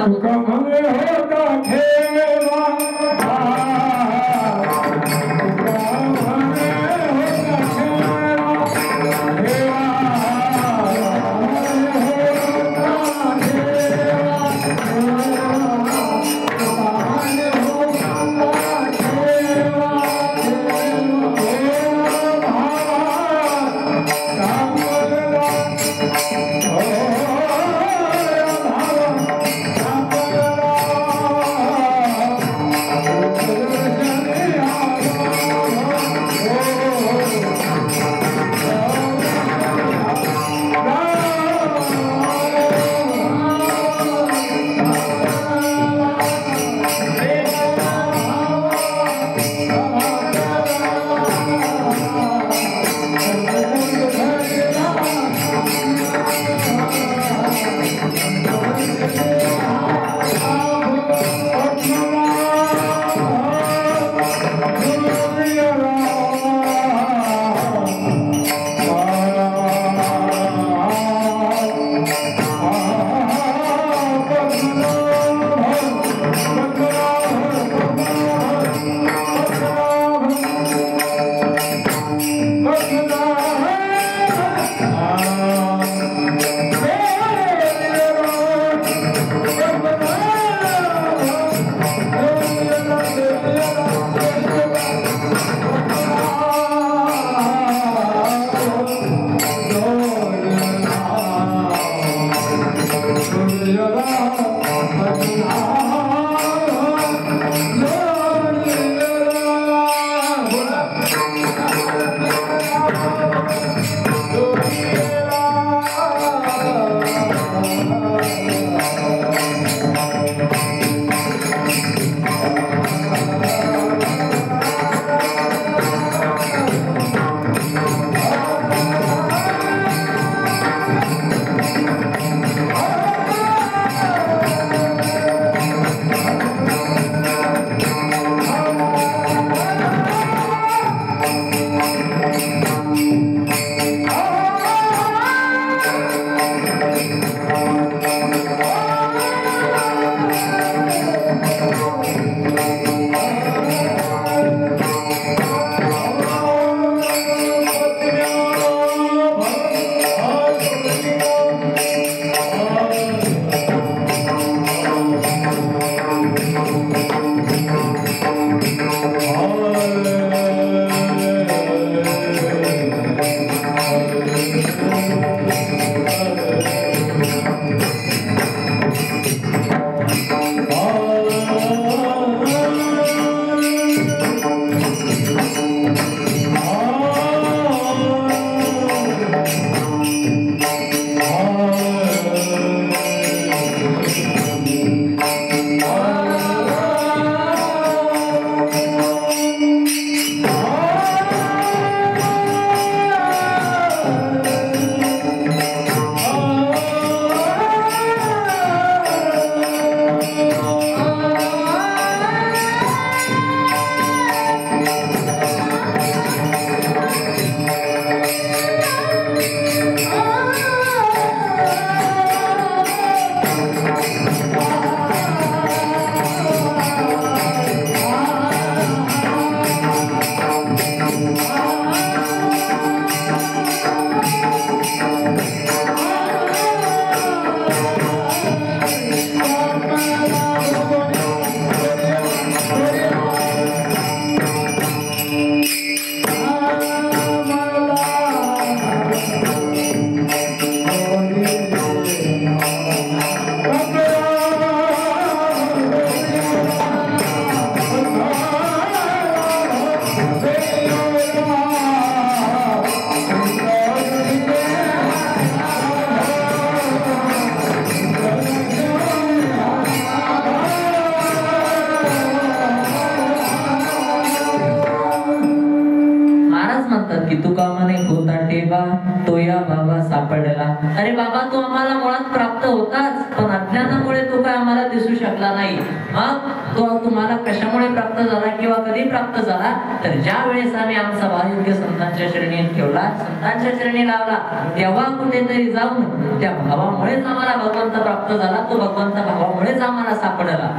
Speaker 2: की तुका मने होता टेवा तो या बाबा सापडला. अरे बाबा तू आम्हाला मुळात प्राप्त होताच, पण अज्ञानामुळे तो काय आम्हाला दिसू शकला नाही. मग तो तुम्हाला कशामुळे प्राप्त झाला किंवा कधी प्राप्त झाला? तर ज्या वेळेस आम्ही आमचा भावयोग्य संतांच्या चरणी ठेवला, संतांच्या चरणी लावला, तेव्हा कुठेतरी जाऊन त्या भावामुळेच आम्हाला भगवंत प्राप्त झाला. तो भगवंत भावामुळेच आम्हाला सापडला.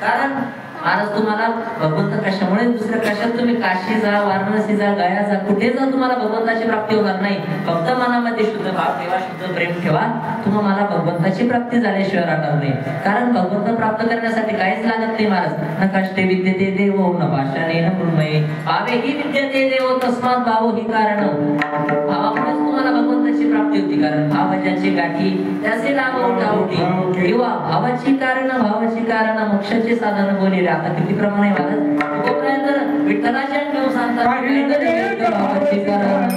Speaker 2: कारण महाराज तुम्हाला भगवंत कशामुळे दुसऱ्या कशात तुम्ही काशी जा, वाराणसी जा, गया जा, कुठे जा तुम्हाला भगवंताची प्राप्ती होणार नाही. फक्त मनामध्ये शुद्ध भाव ठेवा, शुद्ध प्रेम ठेवा, तुम्हाला भगवंताची प्राप्ती झाल्याशिवाय राहणार नाही. कारण भगवंत प्राप्त करण्यासाठी काहीच लागत नाही महाराज. न कष्टे विद्यते देवो न भाषाने न मृण्मये भावे ही विद्यते देवो तस्मात् भावो हि कारण. भावामुळेच तुम्हाला भगवंताची प्राप्ती होती. कारण भाव ज्याची गाठी त्याचे लाभ उठावटी किंवा भावाची कारण मोक्षाचे साधन बोलले. आता किती प्रमाणे महाराज विठ्ठलाच्या घेऊन सांगतात भावाची कारण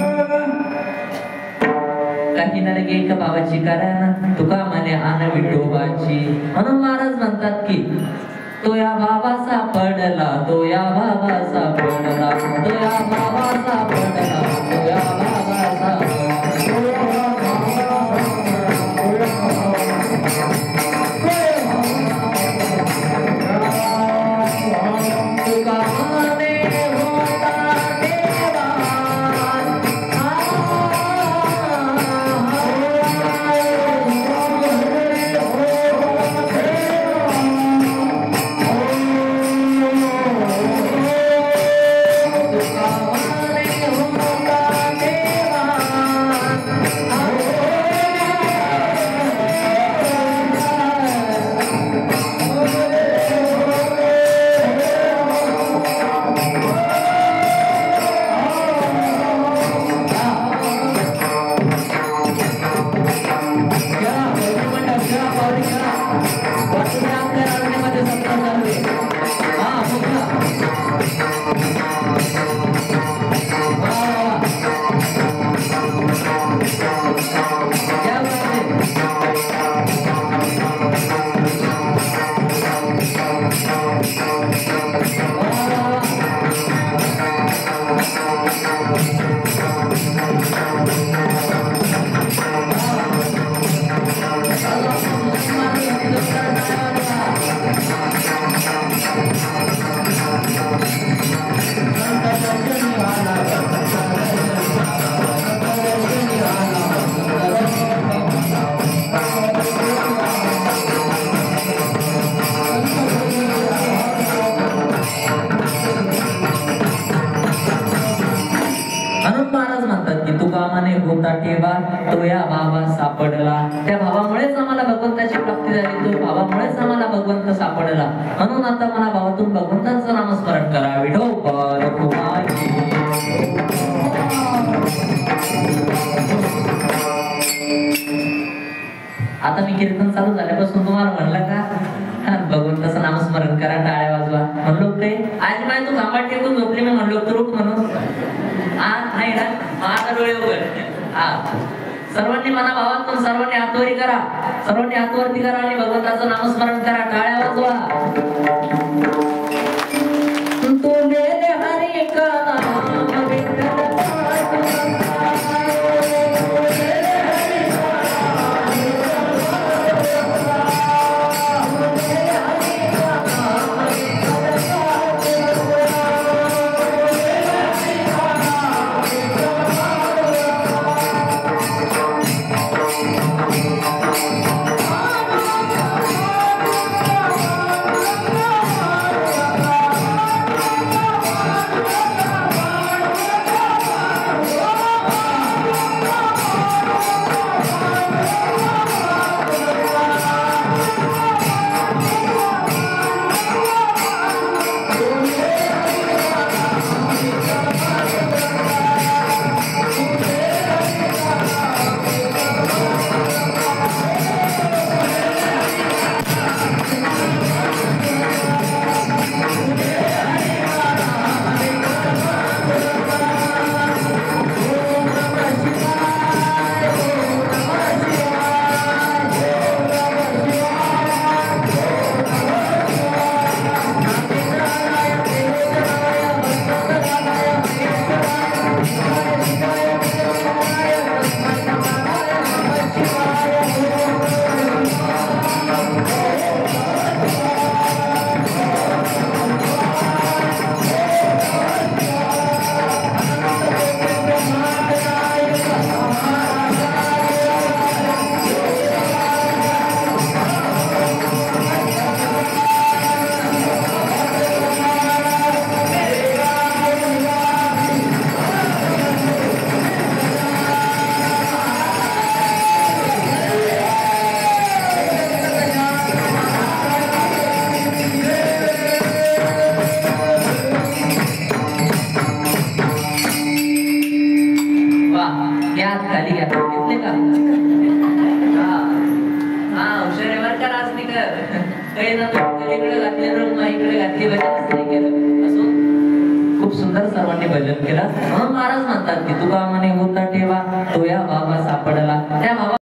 Speaker 2: काही नरगे एक भावाची कारण तुका म्हणे आन विठोबाची. म्हणून महाराज म्हणतात की तो या बाबा सापडला, तो या बाबा सापडला, तो या बाबा सापडला, तो या बाबा सापडला. तो या बाबा सापडला. त्या भावामुळेच आम्हाला भगवंताची प्राप्ती झाली. तो भावामुळेच आम्हाला भगवंत सापडला. म्हणून आता मला भावातून भगवंताचं नामस्मरण करा. विठोबा रखुमाई. आता मी कीर्तन चालू झाल्यापासून तुम्हाला म्हणलं का भगवंताचं नामस्मरण करा, टाळ्या वाजवा. म्हणलो काय आज माय तू खांबाट टेकून झोपली, मी म्हणलो तू रूप म्हणून नाही ना माझा डोळे उघड. सर्वांनी मना भावातून सर्वांनी हातवरी करा, सर्वांनी हातवरती करा आणि भगवंताचं नामस्मरण करा, टाळ्या वाजवा. तू मेरे हरी का नाम विठ्ठल तिकडे घातले रंग इकडे घातली भजनच नाही केलं असं खूप सुंदर सर्वांनी भजन केलं म्हणून महाराज म्हणतात की तुका मने होता ठेवा तो या बाबा सापडला त्या बाबा